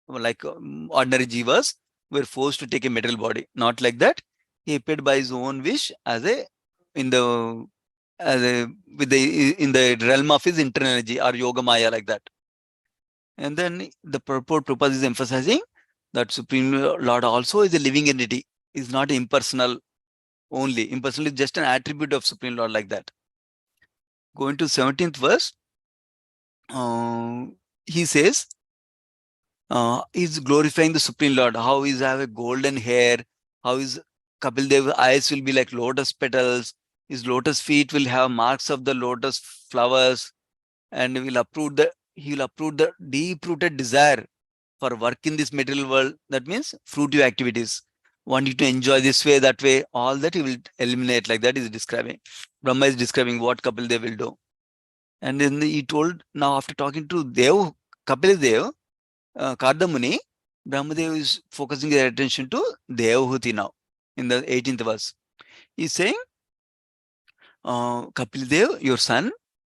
Like ordinary jivas were forced to take a material body. Not like that. He appeared by his own wish as a in the in the realm of his internal energy or yoga maya, like that. And then the purport Prabhupada is emphasizing that Supreme Lord also is a living entity, is not impersonal only. Impersonal is just an attribute of Supreme Lord, like that. Going to 17th verse, he says, he's glorifying the Supreme Lord, how he's have a golden hair, how his Kapil Dev's eyes will be like lotus petals, his lotus feet will have marks of the lotus flowers, and he will uproot the deep-rooted desire for work in this material world. That means fruitive activities, wanting to enjoy this way, that way, all that he will eliminate, like that is describing. Brahma is describing what Kapil Dev will do. And then he told, now after talking to Dev, Kapil Dev, Kardamuni, Brahmadev is focusing their attention to Devahuti now in the 18th verse. He's saying, Kapil Dev, your son,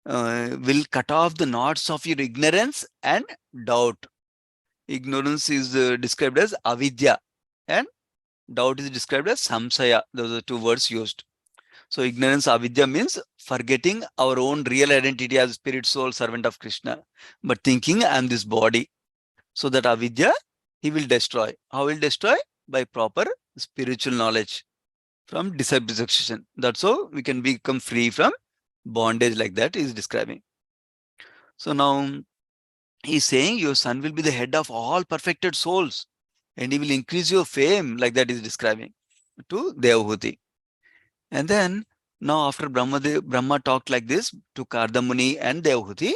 will cut off the knots of your ignorance and doubt. Ignorance is described as avidya and doubt is described as samsaya. Those are two words used. So ignorance, avidya, means forgetting our own real identity as spirit, soul, servant of Krishna, but thinking I am this body. So that avidya, he will destroy. How will destroy? By proper spiritual knowledge from dissatisfaction. That's how we can become free from bondage, like that is describing. So now he's saying your son will be the head of all perfected souls and he will increase your fame, like that is describing to Devahuti. And then now after Brahma talked like this to Kardamuni and Devahuti,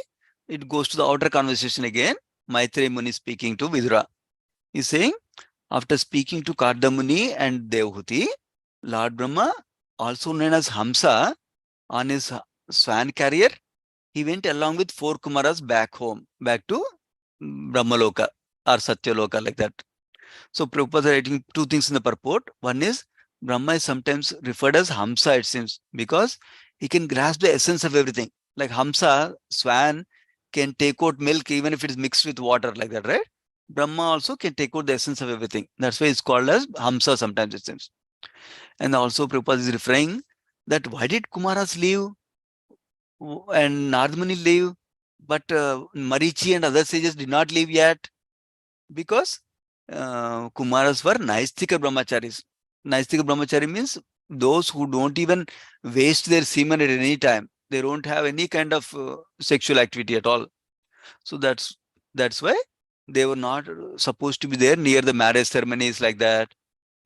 it goes to the outer conversation again. Maitreya Muni speaking to Vidura. He's saying, after speaking to Kardamuni and Devahuti, Lord Brahma, also known as Hamsa, on his swan carrier, he went along with 4 Kumaras back home, back to Brahmaloka or Satyaloka, like that. So Prabhupada is writing two things in the purport. One is, Brahma is sometimes referred as Hamsa, it seems, because he can grasp the essence of everything. Like Hamsa, swan, can take out milk even if it is mixed with water, like that, right? Brahma also can take out the essence of everything. That's why it's called as Hamsa sometimes, it seems. And also Prabhupada is referring that why did Kumaras leave and Nardmuni leave, but Marichi and other sages did not leave yet? Because Kumaras were Naistika Brahmacharis. Naistika Brahmachari means those who don't even waste their semen at any time. They don't have any kind of sexual activity at all. So that's why they were not supposed to be there near the marriage ceremonies, like that,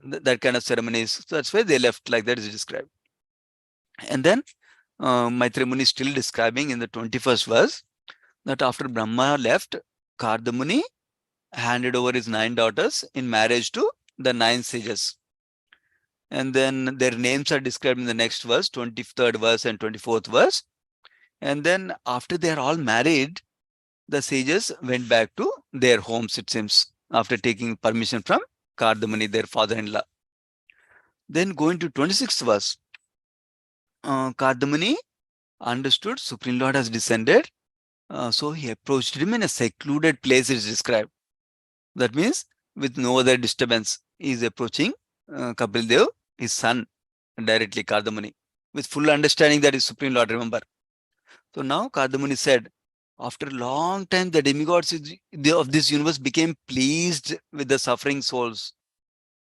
that kind of ceremonies. So that's why they left, like that is described. And then Maitreya Muni is still describing in the 21st verse that after Brahma left, Kardamuni handed over his 9 daughters in marriage to the 9 sages. And then their names are described in the next verse, 23rd verse and 24th verse. And then after they are all married, the sages went back to their homes, it seems, after taking permission from Kardamuni, their father-in-law. Then going to 26th verse, Kardamani understood Supreme Lord has descended. So he approached him in a secluded place, it is described. That means with no other disturbance, he is approaching Kapil Dev, his son, directly, Kardamani, with full understanding that is Supreme Lord, remember. So now Kardamani said, after a long time, the demigods of this universe became pleased with the suffering souls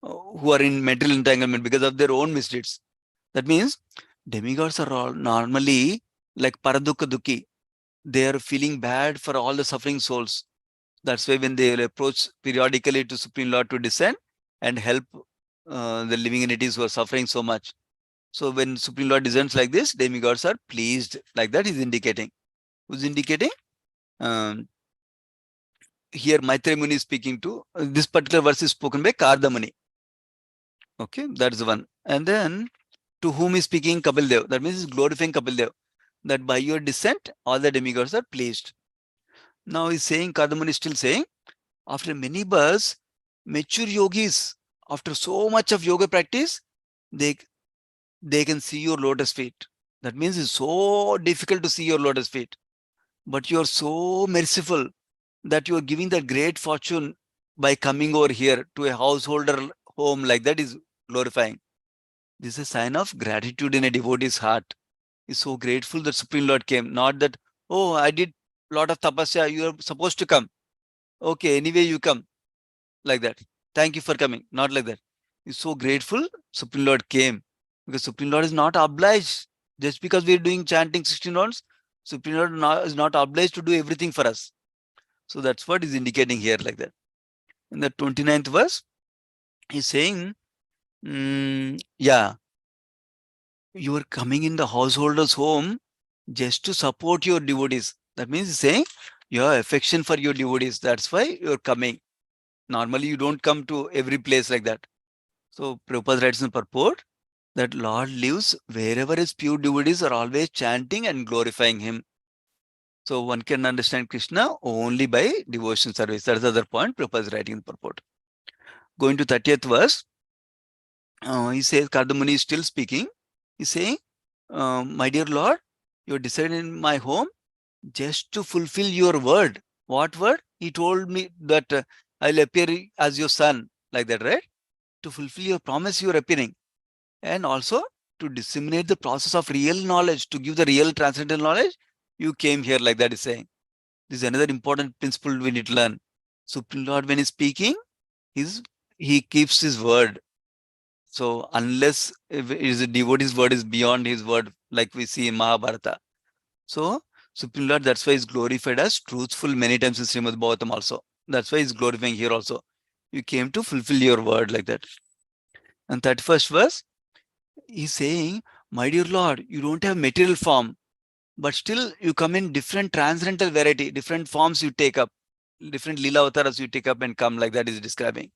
who are in mental entanglement because of their own misdeeds. That means demigods are all normally like Paradukka Dukki. They are feeling bad for all the suffering souls. That's why when they will approach periodically to Supreme Lord to descend and help the living entities who are suffering so much. So when Supreme Lord descends like this, demigods are pleased. Like that is indicating. Who's indicating? Um, here Maitreya Muni is speaking to. This particular verse is spoken by Kardamani. Okay, that's the one. And then to whom is speaking Kapil Dev. That means he's glorifying Kapil Dev. That by your descent, all the demigods are pleased. Now he's saying, Kardamani is still saying, after many births, mature yogis, after so much of yoga practice, they can see your lotus feet. That means it's so difficult to see your lotus feet. But you are so merciful that you are giving that great fortune by coming over here to a householder home, like that is glorifying. This is a sign of gratitude in a devotee's heart. He's so grateful that Supreme Lord came. Not that, oh, I did a lot of tapasya, you are supposed to come. Okay, anyway you come. Like that. Thank you for coming. Not like that. He's so grateful Supreme Lord came. Because Supreme Lord is not obliged. Just because we are doing chanting 16 rounds, Supreme Lord is not obliged to do everything for us. So that's what is indicating here, like that. In the 29th verse, he's saying, yeah, you are coming in the householder's home just to support your devotees. That means he's saying you have affection for your devotees. That's why you're coming. Normally, you don't come to every place like that. So Prabhupada writes in the purport that Lord lives wherever his pure devotees are always chanting and glorifying him. So one can understand Krishna only by devotion service. That's the other point Prabhupada is writing in the purport. Going to 30th verse, he says, Kardamani is still speaking. He's saying, my dear Lord, you decided in my home just to fulfill your word. What word? He told me that I'll appear as your son, like that, right? To fulfill your promise, you are appearing. And also to disseminate the process of real knowledge, to give the real transcendental knowledge, you came here, like that is saying. This is another important principle we need to learn. Supreme Lord, when he's speaking, he keeps his word. So unless if his devotee's word is beyond his word, like we see in Mahabharata. So Supreme Lord, that's why he's glorified as truthful many times in Srimad Bhagavatam also. That's why he's glorifying here also. You came to fulfill your word, like that. And 31st verse, he's saying, my dear Lord, you don't have material form, but still you come in different transcendental variety, different forms you take up, different lila avataras you take up and come, like that is describing.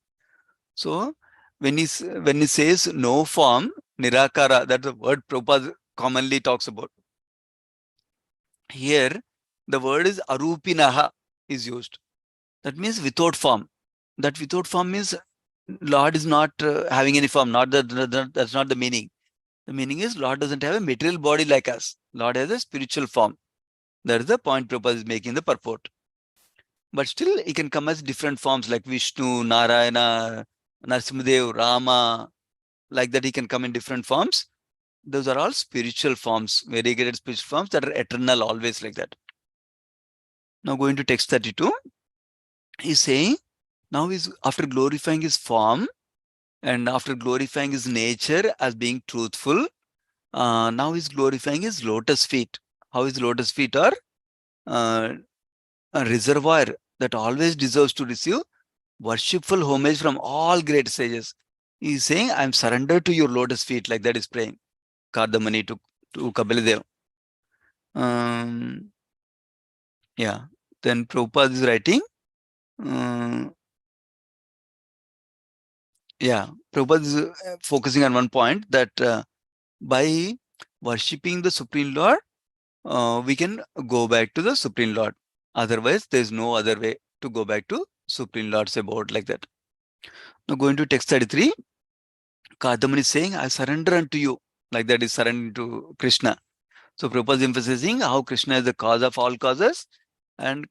So when he says no form, nirakara, that's the word Prabhupada commonly talks about. Here, the word is arupinaha is used. That means without form. That without form means Lord is not having any form. That's not the meaning. The meaning is Lord doesn't have a material body like us. Lord has a spiritual form. That is the point Prabhupada is making the purport. But still, he can come as different forms like Vishnu, Narayana, Narasimhadev, Rama. Like that, he can come in different forms. Those are all spiritual forms, variegated spiritual forms that are eternal, always like that. Now going to text 32, he's saying, now he's after glorifying his form and after glorifying his nature as being truthful, now he's glorifying his lotus feet. How his lotus feet are a reservoir that always deserves to receive worshipful homage from all great sages. He's saying, I'm surrendered to your lotus feet, like that is praying. Kardamani to Kapil Dev. Yeah. Then Prabhupada is writing. Prabhupada is focusing on one point that by worshipping the Supreme Lord, we can go back to the Supreme Lord. Otherwise, there is no other way to go back to Supreme Lord's abode, like that. Now going to text 33, Kardamani is saying, I surrender unto you. Like that is surrendering to Krishna. So Prabhupada is emphasizing how Krishna is the cause of all causes, and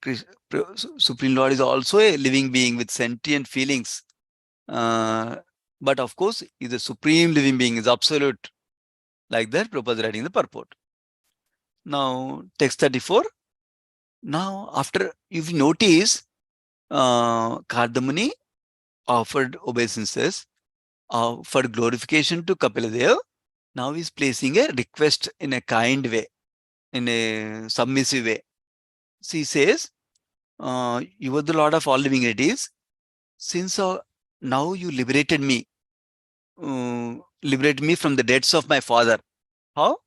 Supreme Lord is also a living being with sentient feelings. But of course, is a supreme living being, is absolute. Like that, Prabhupada is writing the purport. Now, text 34. Now, after, if you notice, Kardamani offered obeisances, offered glorification to Kapiladev. Now he's placing a request in a kind way, in a submissive way. She says, you are the Lord of all living entities. Since now you liberated me from the debts of my father. How?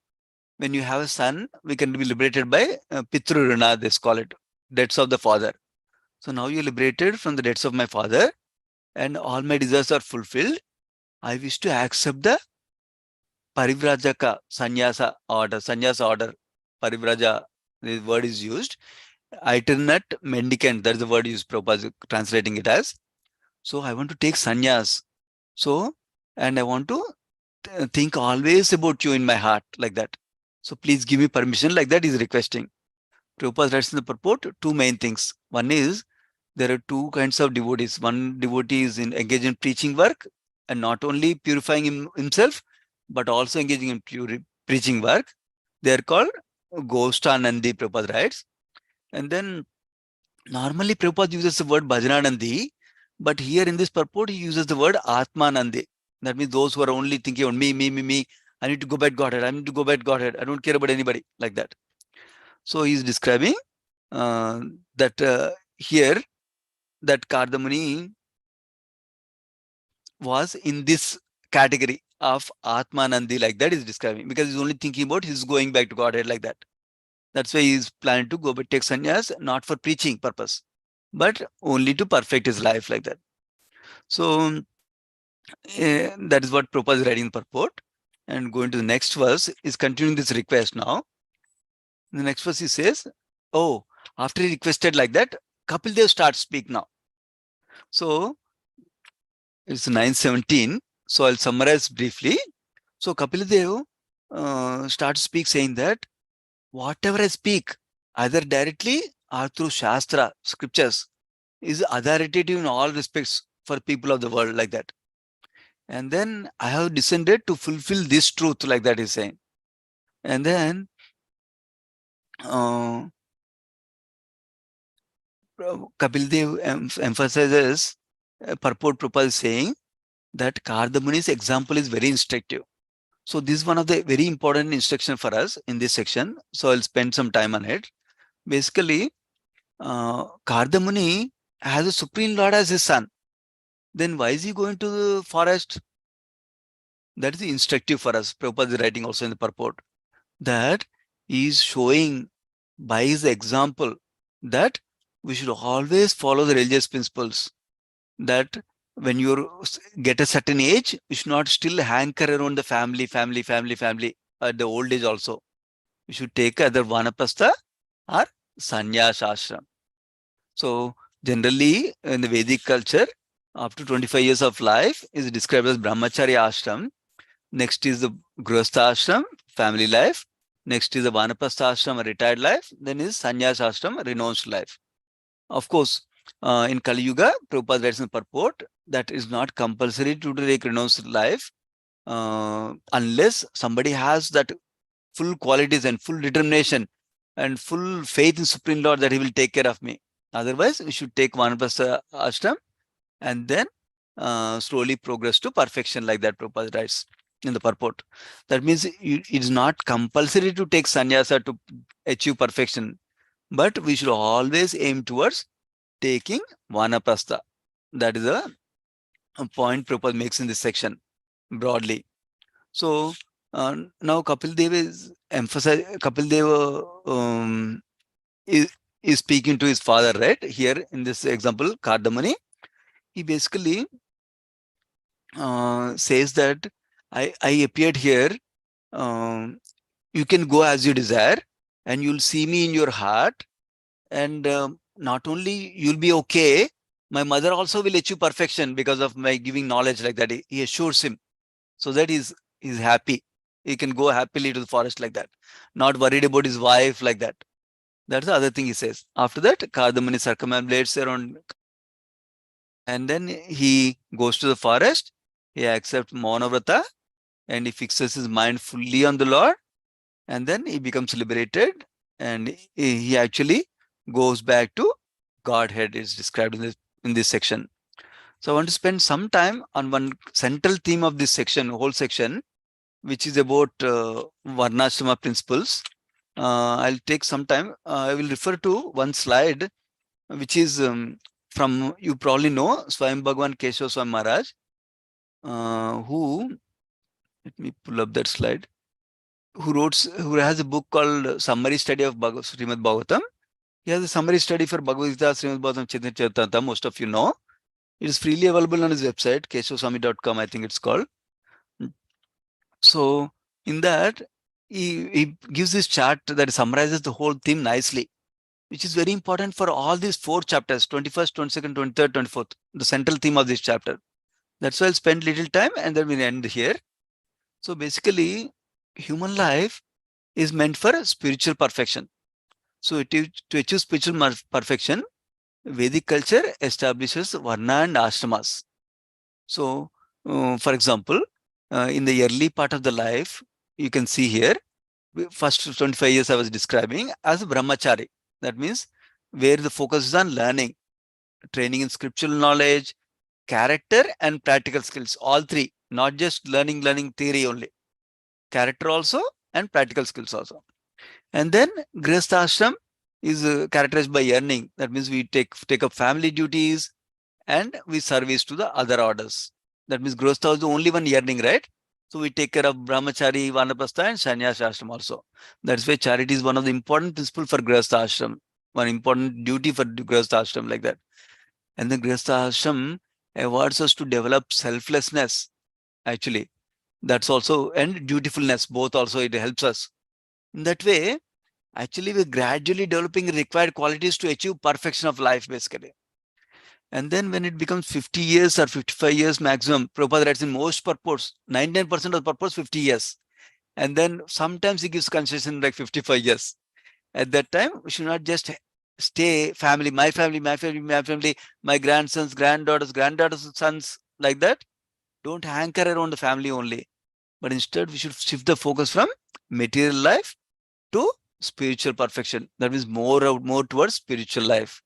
When you have a son, we can be liberated by Pitru Rana, they call it, debts of the father. So now you're liberated from the debts of my father, and all my desires are fulfilled. I wish to accept the Parivrajaka Sannyasa order. Sannyasa order. Parivraja, the word is used. Itinerant mendicant, that's the word used, Prabhupada translating it as. So I want to take sannyas. So, and I want to think always about you in my heart, like that. So please give me permission, like that is requesting. Prabhupada writes in the purport two main things. One is, there are two kinds of devotees. One devotee is engaged in preaching work, and not only purifying himself, but also engaging in preaching work. They are called Ghostanandi, Prabhupada writes. And then normally Prabhupada uses the word Bhajananandi, but here in this purport he uses the word Atmanandi. That means those who are only thinking on me. I need to go back Godhead. I need to go back Godhead. I don't care about anybody, like that. So he is describing that here that Kardamani was in this category of Atmanandi, like that is describing, because he's only thinking about his going back to Godhead, like that. That's why he's planning to go but take sannyas, not for preaching purpose, but only to perfect his life, like that. So that is what Prabhupada is writing in purport. And going to the next verse is continuing this request now. In the next verse he says, oh, after he requested like that, Kapil Dev starts speak now. So it's 9:17. So I'll summarize briefly. So Kapil Dev starts speak saying that whatever I speak, either directly or through Shastra, scriptures, is authoritative in all respects for people of the world, like that. And then I have descended to fulfill this truth, like that is saying. And then Kapil Dev emphasizes, purport Prabhupada is saying that Kardamuni's example is very instructive. So this is one of the very important instruction for us in this section. So I'll spend some time on it. Basically, Kardamuni has a Supreme Lord as his son. Then why is he going to the forest? That is instructive for us. Prabhupada is writing also in the purport that he is showing by his example that we should always follow the religious principles. That when you get a certain age, you should not still hanker around the family at the old age also. You should take either Vanaprastha or Sannyas ashram. So generally in the Vedic culture, up to 25 years of life is described as Brahmacharya ashram. Next is the Grihastha ashram, family life. Next is the Vanaprastha ashram, a retired life. Then is Sannyas ashram, a renounced life. Of course, in Kali Yuga, Prabhupada writes in the purport that is not compulsory to take renounced life unless somebody has that full qualities and full determination and full faith in Supreme Lord that he will take care of me. Otherwise, we should take Vanaprastha ashram and then slowly progress to perfection, like that Prabhupada writes in the purport. That means it is not compulsory to take sannyasa to achieve perfection, but we should always aim towards taking Vanaprastha. That is a point Prabhupada makes in this section broadly. So now Kapil Dev is emphasizing, Kapil Dev is speaking to his father, right? Here in this example, Kardamani, he basically says that I appeared here. You can go as you desire, and you'll see me in your heart. And not only you'll be okay, my mother also will achieve perfection because of my giving knowledge, like that. He assures him. so that he's happy. He can go happily to the forest like that, not worried about his wife like that. That's the other thing he says. After that, Kadamani circumambulates around, and then he goes to the forest. He accepts Maunavrata and he fixes his mind fully on the Lord, and then he becomes liberated, and he actually goes back to Godhead. Is described in this section. So I want to spend some time on one central theme of this section, whole section, which is about Varnashrama principles. I'll take some time. I will refer to one slide, which is from, you probably know, Swayam Bhagavan Keshav Swami Maharaj, who, let me pull up that slide, who has a book called Summary Study of Srimad Bhagavatam. He has a summary study for Bhagavad Gita, Srimad Bhagavatam, Chaitanya Charitamrita, most of you know. It is freely available on his website, keshavswami.com, I think it's called. So in that, he gives this chart that summarizes the whole theme nicely, which is very important for all these 4 chapters, 21st, 22nd, 23rd, 24th, the central theme of this chapter. That's why I'll spend little time and then we'll end here. So basically, human life is meant for spiritual perfection. So to achieve spiritual perfection, Vedic culture establishes Varna and Ashramas. So, for example, in the early part of the life, you can see here, first 25 years I was describing as brahmachari. That means where the focus is on learning, training in scriptural knowledge, character and practical skills, all 3, not just learning theory only, character also and practical skills also. And then Grihastha ashram is characterized by earning. That means we take up family duties and we service to the other orders. That means Grihastha is the only one earning, right? So we take care of brahmachari, vanaprastha and sannyasa ashram also. That's why charity is one of the important principles for Grihastha ashram, one important duty for Grihastha ashram, like that. And then Grihastha ashram awards us to develop selflessness, actually. That's also, and dutifulness, both also it helps us. In that way, actually we're gradually developing required qualities to achieve perfection of life, basically. And then when it becomes 50 years or 55 years maximum, Prabhupada writes in most purports, 99% of the purports 50 years. And then sometimes he gives concession like 55 years. At that time, we should not just stay family, my family, my family, my family, my grandsons, granddaughters, sons, like that. Don't hanker around the family only. But instead, we should shift the focus from material life to spiritual perfection. That means more towards spiritual life.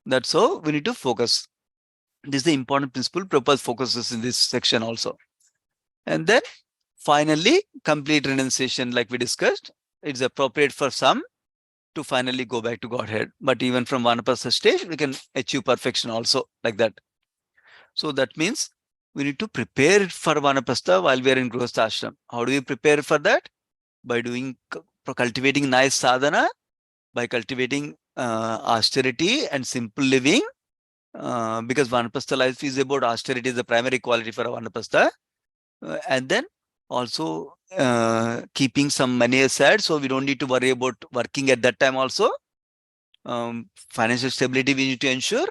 That's how we need to focus. This is the important principle Prabhupada focuses in this section also. And then finally, complete renunciation, like we discussed. It's appropriate for some to finally go back to Godhead. But even from Vanaprastha stage, we can achieve perfection also, like that. So that means we need to prepare for Vanaprastha while we are in Grihastha ashram. How do we prepare for that? By cultivating nice sadhana, by cultivating austerity and simple living, because Vanaprastha life is about austerity, is the primary quality for Vanaprastha. And then also keeping some money aside, so we don't need to worry about working at that time also. Financial stability we need to ensure,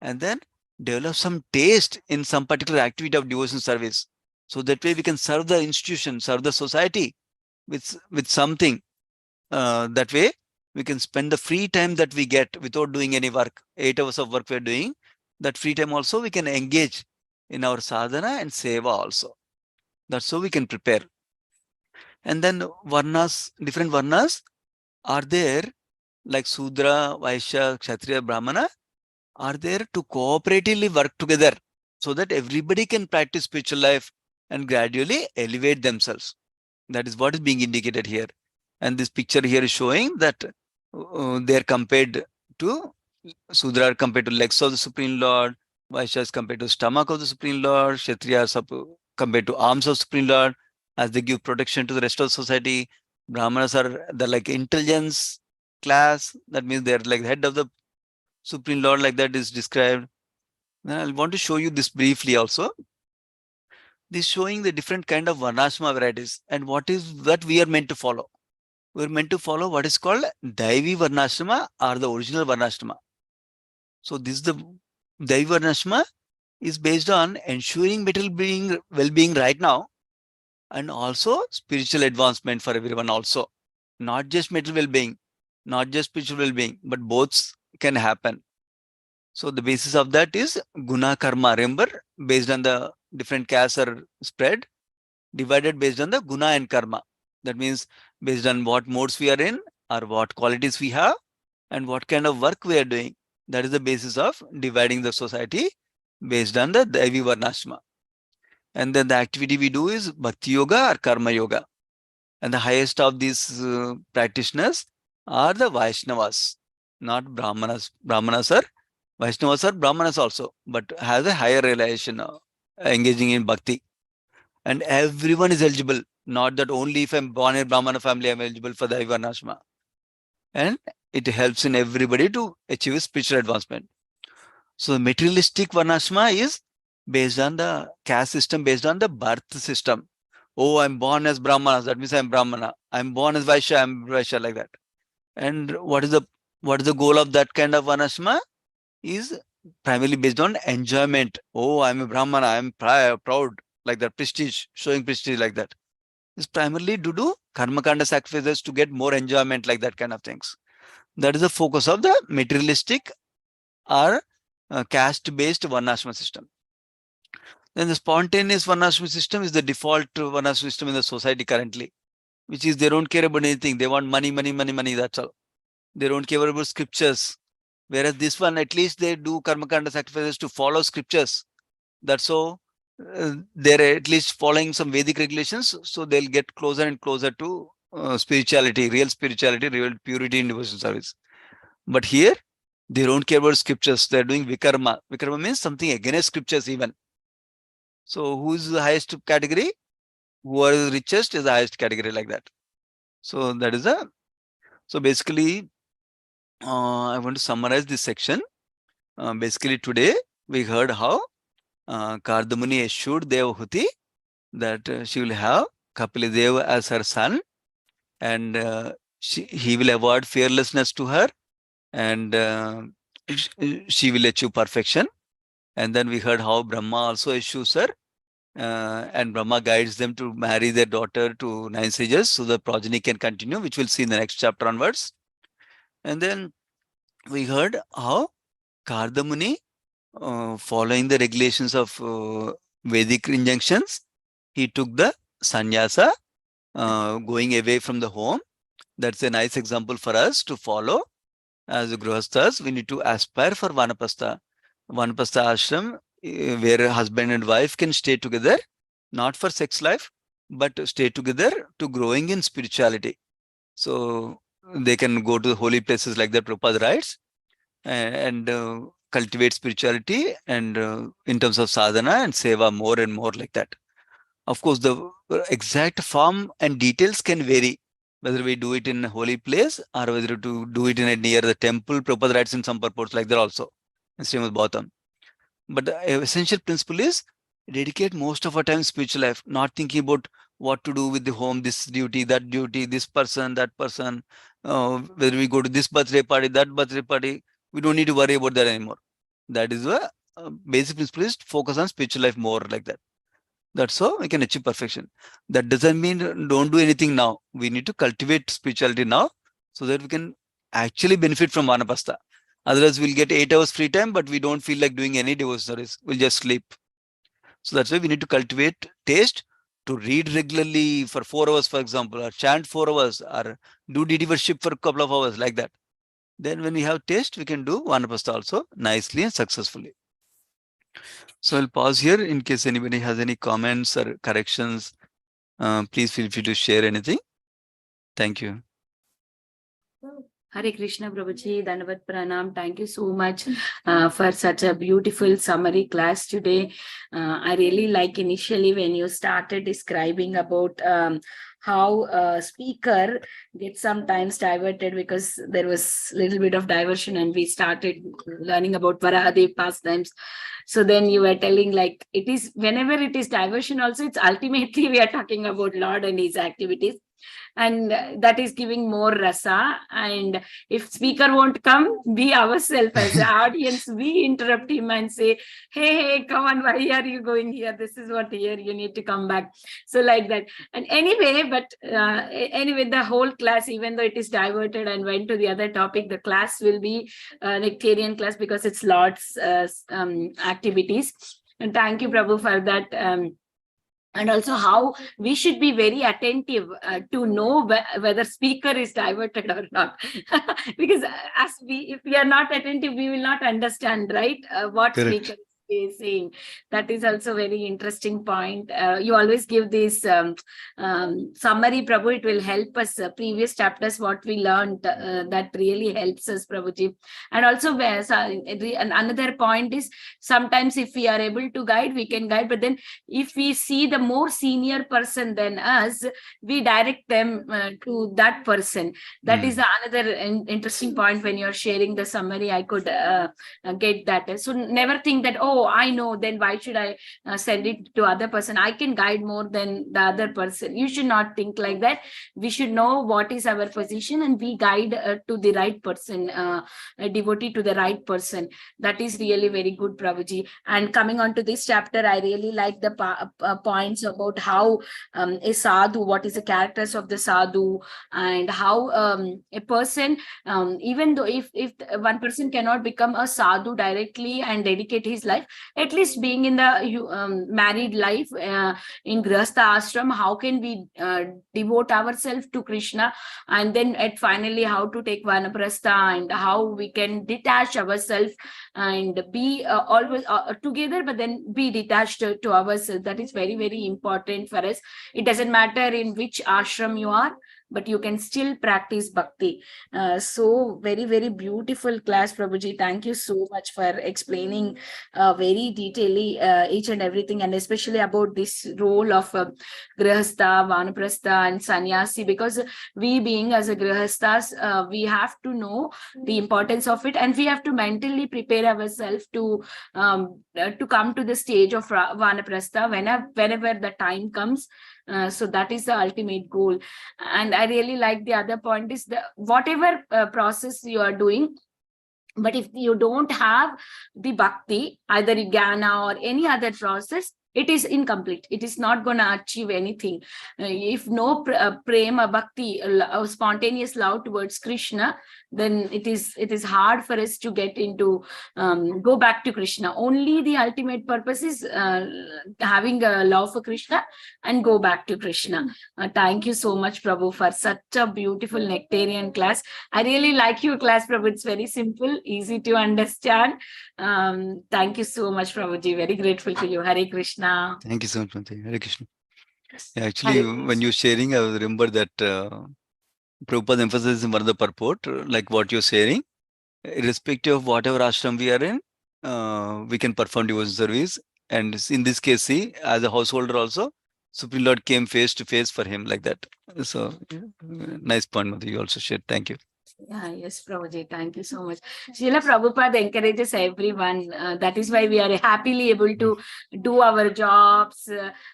and then develop some taste in some particular activity of devotion service. So that way we can serve the institution, serve the society with something. That way we can spend the free time that we get without doing any work. 8 hours of work we're doing. That free time also we can engage in our sadhana and seva also. That's how we can prepare. And then varnas, different varnas are there, like Sudra, Vaishya, Kshatriya, Brahmana, are there to cooperatively work together so that everybody can practice spiritual life and gradually elevate themselves. That is what is being indicated here. And this picture here is showing that they are compared to, Sudra are compared to legs of the Supreme Lord, Vaishya is compared to stomach of the Supreme Lord, Kshatriya are compared to arms of Supreme Lord, as they give protection to the rest of society. Brahmanas are the like intelligence class, that means they are like the head of the Supreme Lord, like that is described. Then I want to show you this briefly also. This showing the different kind of Varnashrama varieties and what we are meant to follow. We are meant to follow what is called Daivi Varnashrama or the original Varnashrama. So this is the Daivi Varnashrama is based on ensuring material well-being right now and also spiritual advancement for everyone also. Not just material well-being, not just spiritual well-being, but both can happen. So the basis of that is guna karma. Remember, based on the different castes are spread, divided based on the guna and karma. That means based on what modes we are in, or what qualities we have, and what kind of work we are doing. That is the basis of dividing the society based on the Daivi Varnashma. And then the activity we do is Bhakti Yoga or Karma Yoga. And the highest of these practitioners are the Vaishnavas, not Brahmanas. Brahmanas are Vaishnavas are Brahmanas also, but has a higher realization engaging in Bhakti. And everyone is eligible, not that only if I'm born in Brahmana family, I'm eligible for the Varnashma. And it helps in everybody to achieve spiritual advancement. So the materialistic Varnashma is based on the caste system, based on the birth system. Oh, I'm born as Brahmana, that means I'm Brahmana. I'm born as Vaishya, I'm Vaishya, like that. And what is the goal of that kind of Varnashma? Is primarily based on enjoyment. Oh, I'm a Brahmana, I'm proud, like that, prestige, showing prestige like that. It's primarily to do karma kanda sacrifices to get more enjoyment, like that kind of things. That is the focus of the materialistic or caste-based Varnashma system. Then the spontaneous Varnashma system is the default Varnashma system in the society currently, which is they don't care about anything. They want money, money, money, money, that's all. They don't care about scriptures. Whereas this one, at least they do karma kanda sacrifices to follow scriptures. That's so they're at least following some Vedic regulations, so they'll get closer and closer to spirituality, real purity in devotional service. But here, they don't care about scriptures. They're doing vikarma. Vikarma means something against scriptures even. So who is the highest category? Who are the richest is the highest category, like that. So that is so basically, I want to summarize this section. Basically today, we heard how Kardamuni assured Devahuti that she will have Kapilideva as her son, and he will award fearlessness to her, and she will achieve perfection. And then we heard how Brahma also assures her, and Brahma guides them to marry their daughter to 9 sages so the progeny can continue, which we'll see in the next chapter onwards. And then we heard how Kardamuni, following the regulations of Vedic injunctions, he took the sannyasa, going away from the home. That's a nice example for us to follow. As grihasthas, we need to aspire for vanapastha. Vanapastha ashram, where husband and wife can stay together, not for sex life, but stay together to growing in spirituality. So they can go to holy places like that, Prabhupada writes, and cultivate spirituality and in terms of sadhana and seva more and more, like that. Of course, the exact form and details can vary, whether we do it in a holy place or whether to do it in near the temple. Prabhupada writes in some purports like that also, in Srimad Bhagavatam. But the essential principle is dedicate most of our time to spiritual life, not thinking about what to do with the home, this duty, that duty, this person, that person, whether we go to this birthday party, that birthday party. We don't need to worry about that anymore. That is the basic principle, is to focus on spiritual life more, like that. That's how we can achieve perfection. That doesn't mean don't do anything now. We need to cultivate spirituality now so that we can actually benefit from vanapastha. Otherwise, we'll get 8 hours free time, but we don't feel like doing any devotions. We'll just sleep. So that's why we need to cultivate taste to read regularly for 4 hours, for example, or chant 4 hours, or do deity worship for a couple of hours, like that. Then when we have taste, we can do vanapastha also nicely and successfully. So I'll pause here in case anybody has any comments or corrections. Please feel free to share anything. Thank you. Hare Krishna Prabhuji, Dandavat Pranam. Thank you so much for such a beautiful summary class today. I really like initially when you started describing about how a speaker gets sometimes diverted, because there was a little bit of diversion and we started learning about Varahadev pastimes. So then you were telling, like, it is whenever it is diversion also, it's ultimately we are talking about Lord and his activities. and that is giving more rasa. And if speaker won't come, we ourselves as the audience, we interrupt him and say, hey, come on, why are you going here? This is what here, you need to come back. So like that. And anyway, anyway, the whole class, even though it is diverted and went to the other topic, the class will be nectarian class because it's lots activities. And thank you, Prabhu, for that. And also how we should be very attentive to know whether speaker is diverted or not. Because if we are not attentive, we will not understand, right? What Correct. speaker is saying. That is also very interesting point. You always give this summary, Prabhu. It will help us. Previous chapters, what we learned, that really helps us, Prabhuji. And also, another point is, sometimes if we are able to guide, we can guide. But then if we see the more senior person than us, we direct them to that person. That is another interesting point. When you're sharing the summary, I could get that. So never think that, oh, I know, then why should I send it to other person? I can guide more than the other person. You should not think like that. We should know what is our position, and we guide to the right person, a devotee to the right person. That is really very good, Prabhuji. And coming on to this chapter, I really like the points about how a sadhu, what is the characters of the sadhu, and how a person, even though if one person cannot become a sadhu directly and dedicate his life, at least being in the married life, in grihastha ashram, how can we devote ourselves to Krishna, and then finally how to take vanaprastha, and how we can detach ourselves and be always together, but then be detached to ourselves. That is very, very important for us. It doesn't matter in which ashram you are, but you can still practice bhakti. So very, very beautiful class, Prabhuji. Thank you so much for explaining very detailedly each and everything, and especially about this role of grihastha, vanaprastha, and sannyasi, because we being as a grihasthas, we have to know the importance of it, and we have to mentally prepare ourselves to come to the stage of vanaprastha whenever the time comes. So that is the ultimate goal. And I really like the other point is that whatever process you are doing, but if you don't have the bhakti, either jnana or any other process, it is incomplete. It is not going to achieve anything. If no prema, bhakti, spontaneous love towards Krishna, then it is hard for us to get into, go back to Krishna. Only the ultimate purpose is having a love for Krishna and go back to Krishna. Thank you so much, Prabhu, for such a beautiful nectarian class. I really like your class, Prabhu. It's very simple, easy to understand. Thank you so much, Prabhuji. Very grateful to you. Hare Krishna. Thank you so much, Bhante. Hare Krishna. Yeah, actually, when you're sharing, I remember that Prabhupada emphasizes in one of the purport, like what you're sharing, irrespective of whatever ashram we are in, we can perform devotion service. And in this case, see, as a householder also, Supreme Lord came face to face for him like that. So, nice point, Mother, you also shared. Thank you. Yes, Prabhuji, thank you so much. Srila Prabhupada encourages everyone. That is why we are happily able to do our jobs,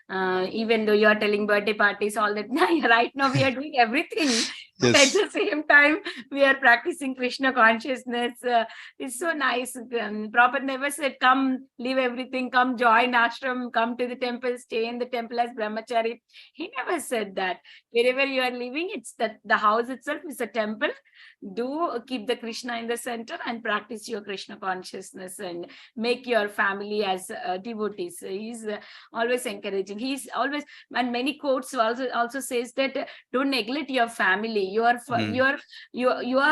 even though you are telling birthday parties, all that. Right now, we are doing everything. But at the same time, we are practicing Krishna consciousness. It's so nice. Prabhupada never said, come, leave everything, come join ashram, come to the temple, stay in the temple as brahmachari. He never said that. Wherever you are living, it's that the house itself is a temple. Do keep the Krishna in the center and practice your Krishna consciousness and make your family as devotees. He's always encouraging. He's always, and many quotes also says that don't neglect your family. You are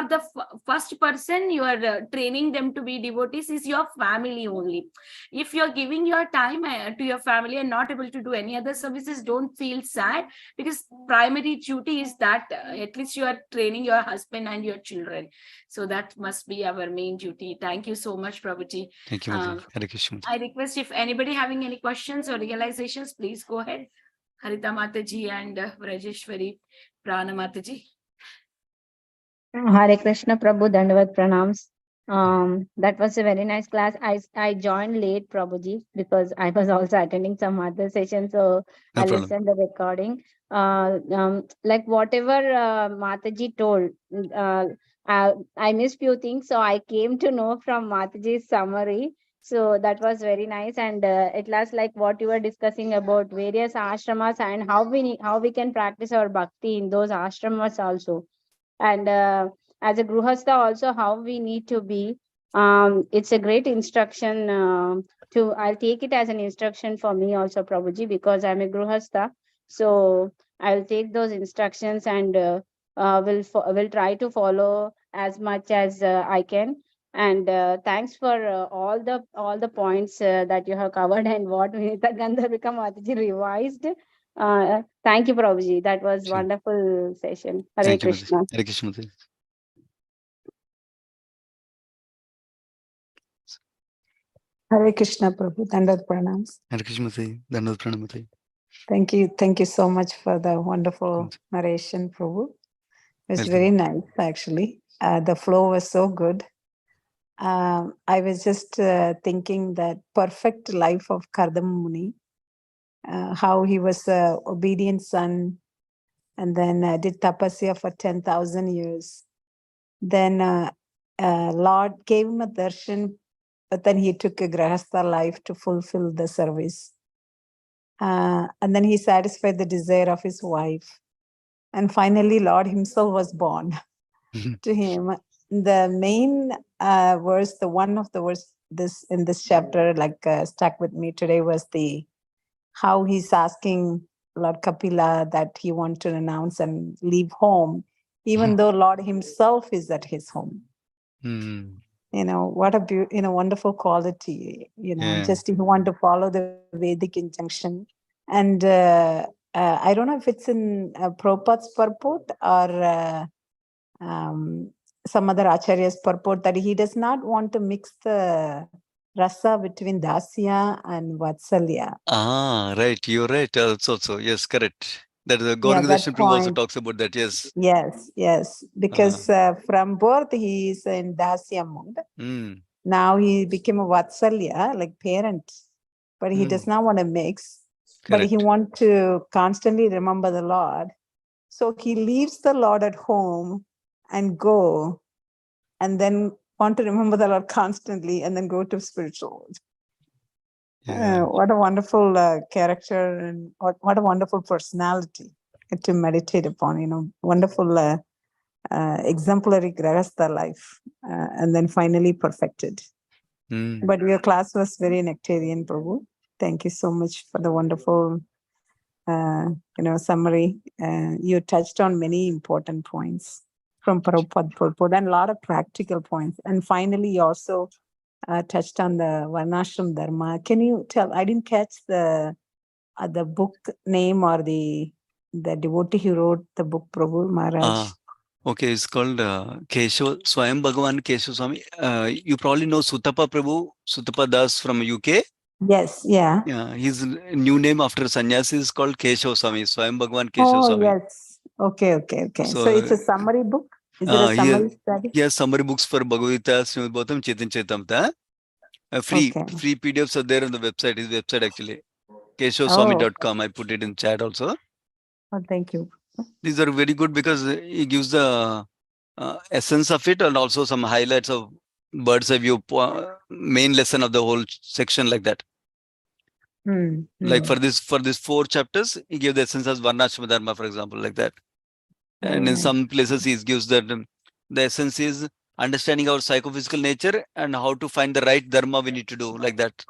the first person you are training them to be devotees is your family only. If you're giving your time to your family and not able to do any other services, don't feel sad, because primary duty is that at least you are training your husband and your children. So that must be our main duty. Thank you so much, Prabhuji. Thank you, Hare Krishna. I request if anybody having any questions or realizations, please go ahead. Harita Mataji and Vrajeshwari Prana Mataji. Hare Krishna, Prabhu, Dandavat Pranams. That was a very nice class. I joined late, Prabhuji, because I was also attending some other session, so No I problem. listened the recording. Like whatever Mataji told, I missed few things, so I came to know from Mataji's summary. So that was very nice, and it last like what you were discussing about various ashramas and how we can practice our bhakti in those ashramas also, and as a gruhastha also how we need to be. It's a great instruction, to I'll take it as an instruction for me also, Prabhuji, because I'm a gruhastha. So I'll take those instructions and will try to follow as much as I can. And thanks for all the points that you have covered and what Vinita Gandharvika Mataji revised. Thank you, Prabhuji. That was Sure. wonderful session. Hare Thank you, Mataji. Krishna. Hare Krishna, Mataji. Hare Krishna, Prabhu. Dandavat pranams. Hare Krishna, Mataji. Dandavat pranam, Mataji. Thank you so much for the wonderful narration, Prabhu. It was Welcome. very nice, actually. The flow was so good. I was just thinking that perfect life of Kardama Muni, how he was an obedient son, and then did tapasya for 10,000 years. Then Lord gave him a darshan, but then he took a grahastha life to fulfill the service. And then he satisfied the desire of his wife. And finally, Lord himself was born to him. The main verse, the one of the verse this in this chapter, like stuck with me today, was the how he's asking Lord Kapila that he wants to renounce and leave home, even though Lord himself is at his home. Hmm. What a wonderful quality. Yeah. Just if you want to follow the Vedic injunction, and I don't know if it's in Prabhupada's purport or some other acharya's purport, that he does not want to mix the rasa between dasya and vatsalya. Right. You're right. That's also, yes, correct. That the Yeah, Gauranga that Darshan Prabhu also point. talks about that. Yes. Yes, because from birth he is in dasya mode. Mm. Now he became a vatsalya, like parent, but he does not want to mix. But he Correct. wants to constantly remember the Lord. So he leaves the Lord at home and go, and then want to remember the Lord constantly, and then go to spiritual world. Yeah. What a wonderful character, and what a wonderful personality to meditate upon. Wonderful exemplary grahastha life, and then finally perfected. Mm. But your class was very nectarian, Prabhu. Thank you so much for the wonderful summary. You touched on many important points from Prabhupada purport and a lot of practical points. And finally, you also touched on the Varnashram Dharma. Can you tell? I didn't catch the book name or the devotee who wrote the book, Prabhu Maharaj. Okay, it's called Keshav Swayam Bhagavan Keshav Swami. You probably know Sutapa Prabhu, Sutapa Das from UK. Yes, yeah. Yeah, his new name after sannyasi is called Keshav Swami, Swayam Bhagavan Keshav Swami. Yes. Okay. So it's a summary book? Is it a summary study? He has summary books for Bhagavad Gita, Srimad Bhagavatam, Chaitamta. Free PDFs are there on the website, his website actually. KeshavSwami.com. I put it in chat also. Oh, thank you. These are very good because he gives the essence of it and also some highlights of bird's eye view, main lesson of the whole section like that. Like for this 4 chapters, he gives the essence as Varnashram Dharma, for example, like that. And in some places, he gives that the essence is understanding our psychophysical nature and how to find the right dharma we need to do, like that.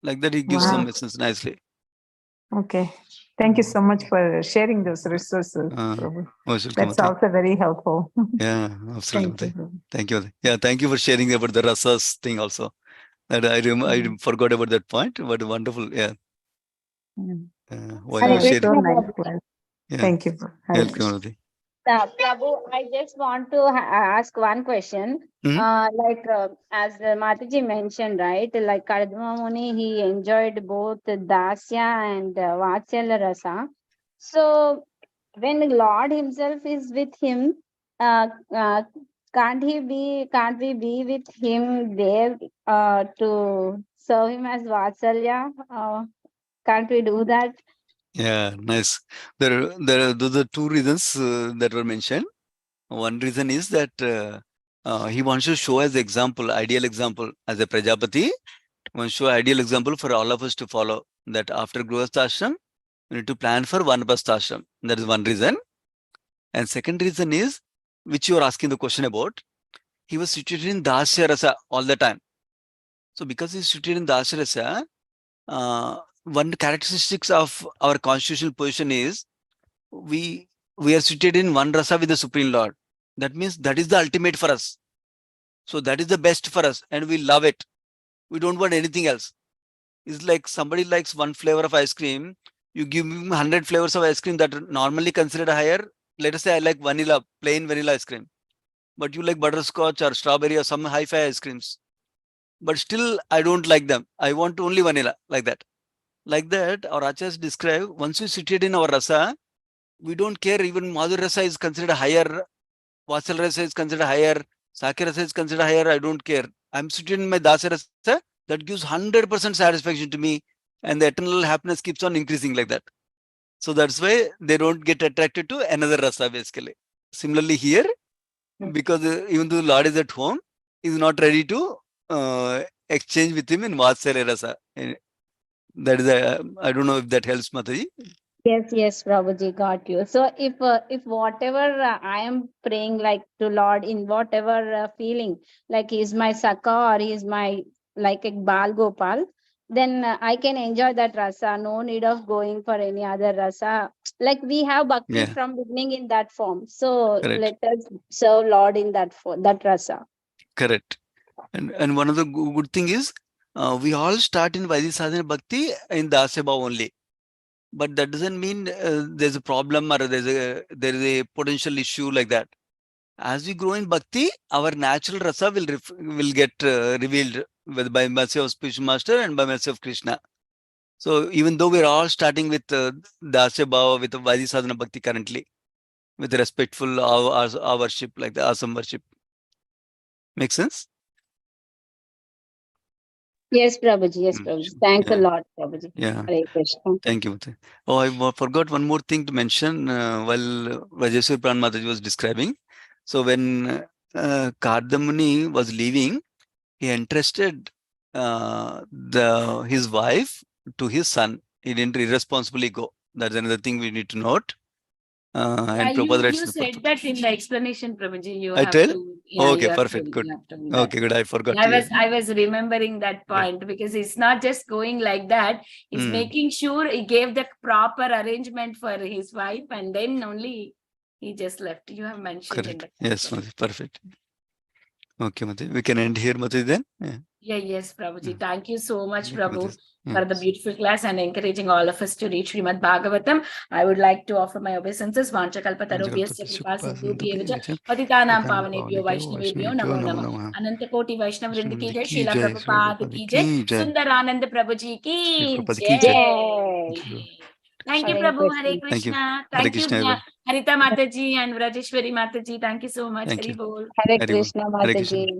Like that, he gives some essence nicely. Okay. Thank you so much for sharing those resources. That's also very helpful. Yeah, absolutely. Thank you. Yeah, thank you for sharing about the rasas thing also. That I forgot about that point, but wonderful. Yeah. While you shared. Thank you. Prabhu, I just want to ask one question. As Mataji mentioned, right? Like Kardama Muni, he enjoyed both Dasya and Vatsalya Rasa. So when Lord himself is with him, can't we be with him there to serve him as Vatsalya? Can't we do that? Yeah, nice. Those are two reasons that were mentioned. One reason is that he wants to show as example, ideal example, as a Prajapati. He wants to show ideal example for all of us to follow. That after Grihastha ashram, we need to plan for Vanapastha ashram. That is one reason. And second reason is, which you are asking the question about, he was situated in Dasya Rasa all the time. So because he's situated in Dasya Rasa, one characteristics of our constitutional position is we are situated in one rasa with the Supreme Lord. That means that is the ultimate for us. So that is the best for us and we love it. We don't want anything else. It's like somebody likes one flavor of ice cream. You give me 100 flavors of ice cream that are normally considered higher. Let us say I like vanilla, plain vanilla ice cream. But you like butterscotch or strawberry or some hi-fi ice creams. But still I don't like them. I want only vanilla, like that. Like that, our acharyas describe, once we situated in our rasa, we don't care. Even Madhur rasa is considered higher, Vatsal rasa is considered higher, Sakya rasa is considered higher. I don't care. I'm situated in my Dasa rasa. That gives 100% satisfaction to me, and the eternal happiness keeps on increasing like that. So that's why they don't get attracted to another rasa basically. Similarly here, because even though Lord is at home, he's not ready to exchange with him in Vatsalya rasa. That is, I don't know if that helps, Mataji. Yes, Prabhuji, got you. So if whatever I am praying like to Lord in whatever feeling, like he's my Saka or he's my like a Bal Gopal, then I can enjoy that rasa. No need of going for any other rasa. Like we have bhakti Yeah. from beginning in that form. So Correct. let us serve Lord in that that rasa. Correct. And one of the good thing is, we all start in Vaidhi Sadhana Bhakti in Dasya Bhav only. But that doesn't mean there's a problem or there is a potential issue like that. As we grow in Bhakti, our natural rasa will get revealed by mercy of Spiritual Master and by mercy of Krishna. So even though we're all starting with Dasya Bhava, with Vaidhi Sadhana Bhakti currently, with respectful our worship, like the awesome worship. Make sense? Yes, Prabhuji. Yes, Prabhuji. Thanks a Yeah. lot, Prabhuji. Yeah. Hare Krishna. Thank you, Mate. Oh, I forgot one more thing to mention while Vajeshwar Pran Mataji was describing. So when Kardamuni was leaving, he entrusted his wife to his son. He didn't irresponsibly go. That's another thing we need to note. And Prabhupada writes you the said that in the explanation, Prabhuji. You I have tell? to. Okay, you have perfect, to, good. you have to do that. Okay, good. I forgot. I was remembering that point because it's not just going like that. It's making sure he gave the proper arrangement for his wife and then only he just left. You have mentioned in Correct. the Yes, Mate, perfect. Okay, Mate. We can end here, Mate, then. Yeah. Yes, Prabhuji. Thank you so much, Thank you, Prabhu, Mate. for the beautiful class and encouraging all of us to read Srimad Bhagavatam. I would like to offer my obeisances. Vanchakalpatarubhyasya kripa sindhubhyevacha patitanam pavanebhyo vaishnavebhyo namo namah. Anantakoti Vaishnav Vrinda ki jai, Srila Prabhupada ki jai, Sundarananda Prabhuji ki jai. Thank you, Hare Prabhu. Hare Krishna. Thank you. Krishna. Hare Thank you, Krishna, everyone. Harita Mataji and Rajeshwari Mataji. Thank you so much. Thank Hari you. Bol. Hare Hari Bol. Krishna, Hare Krishna. Mataji.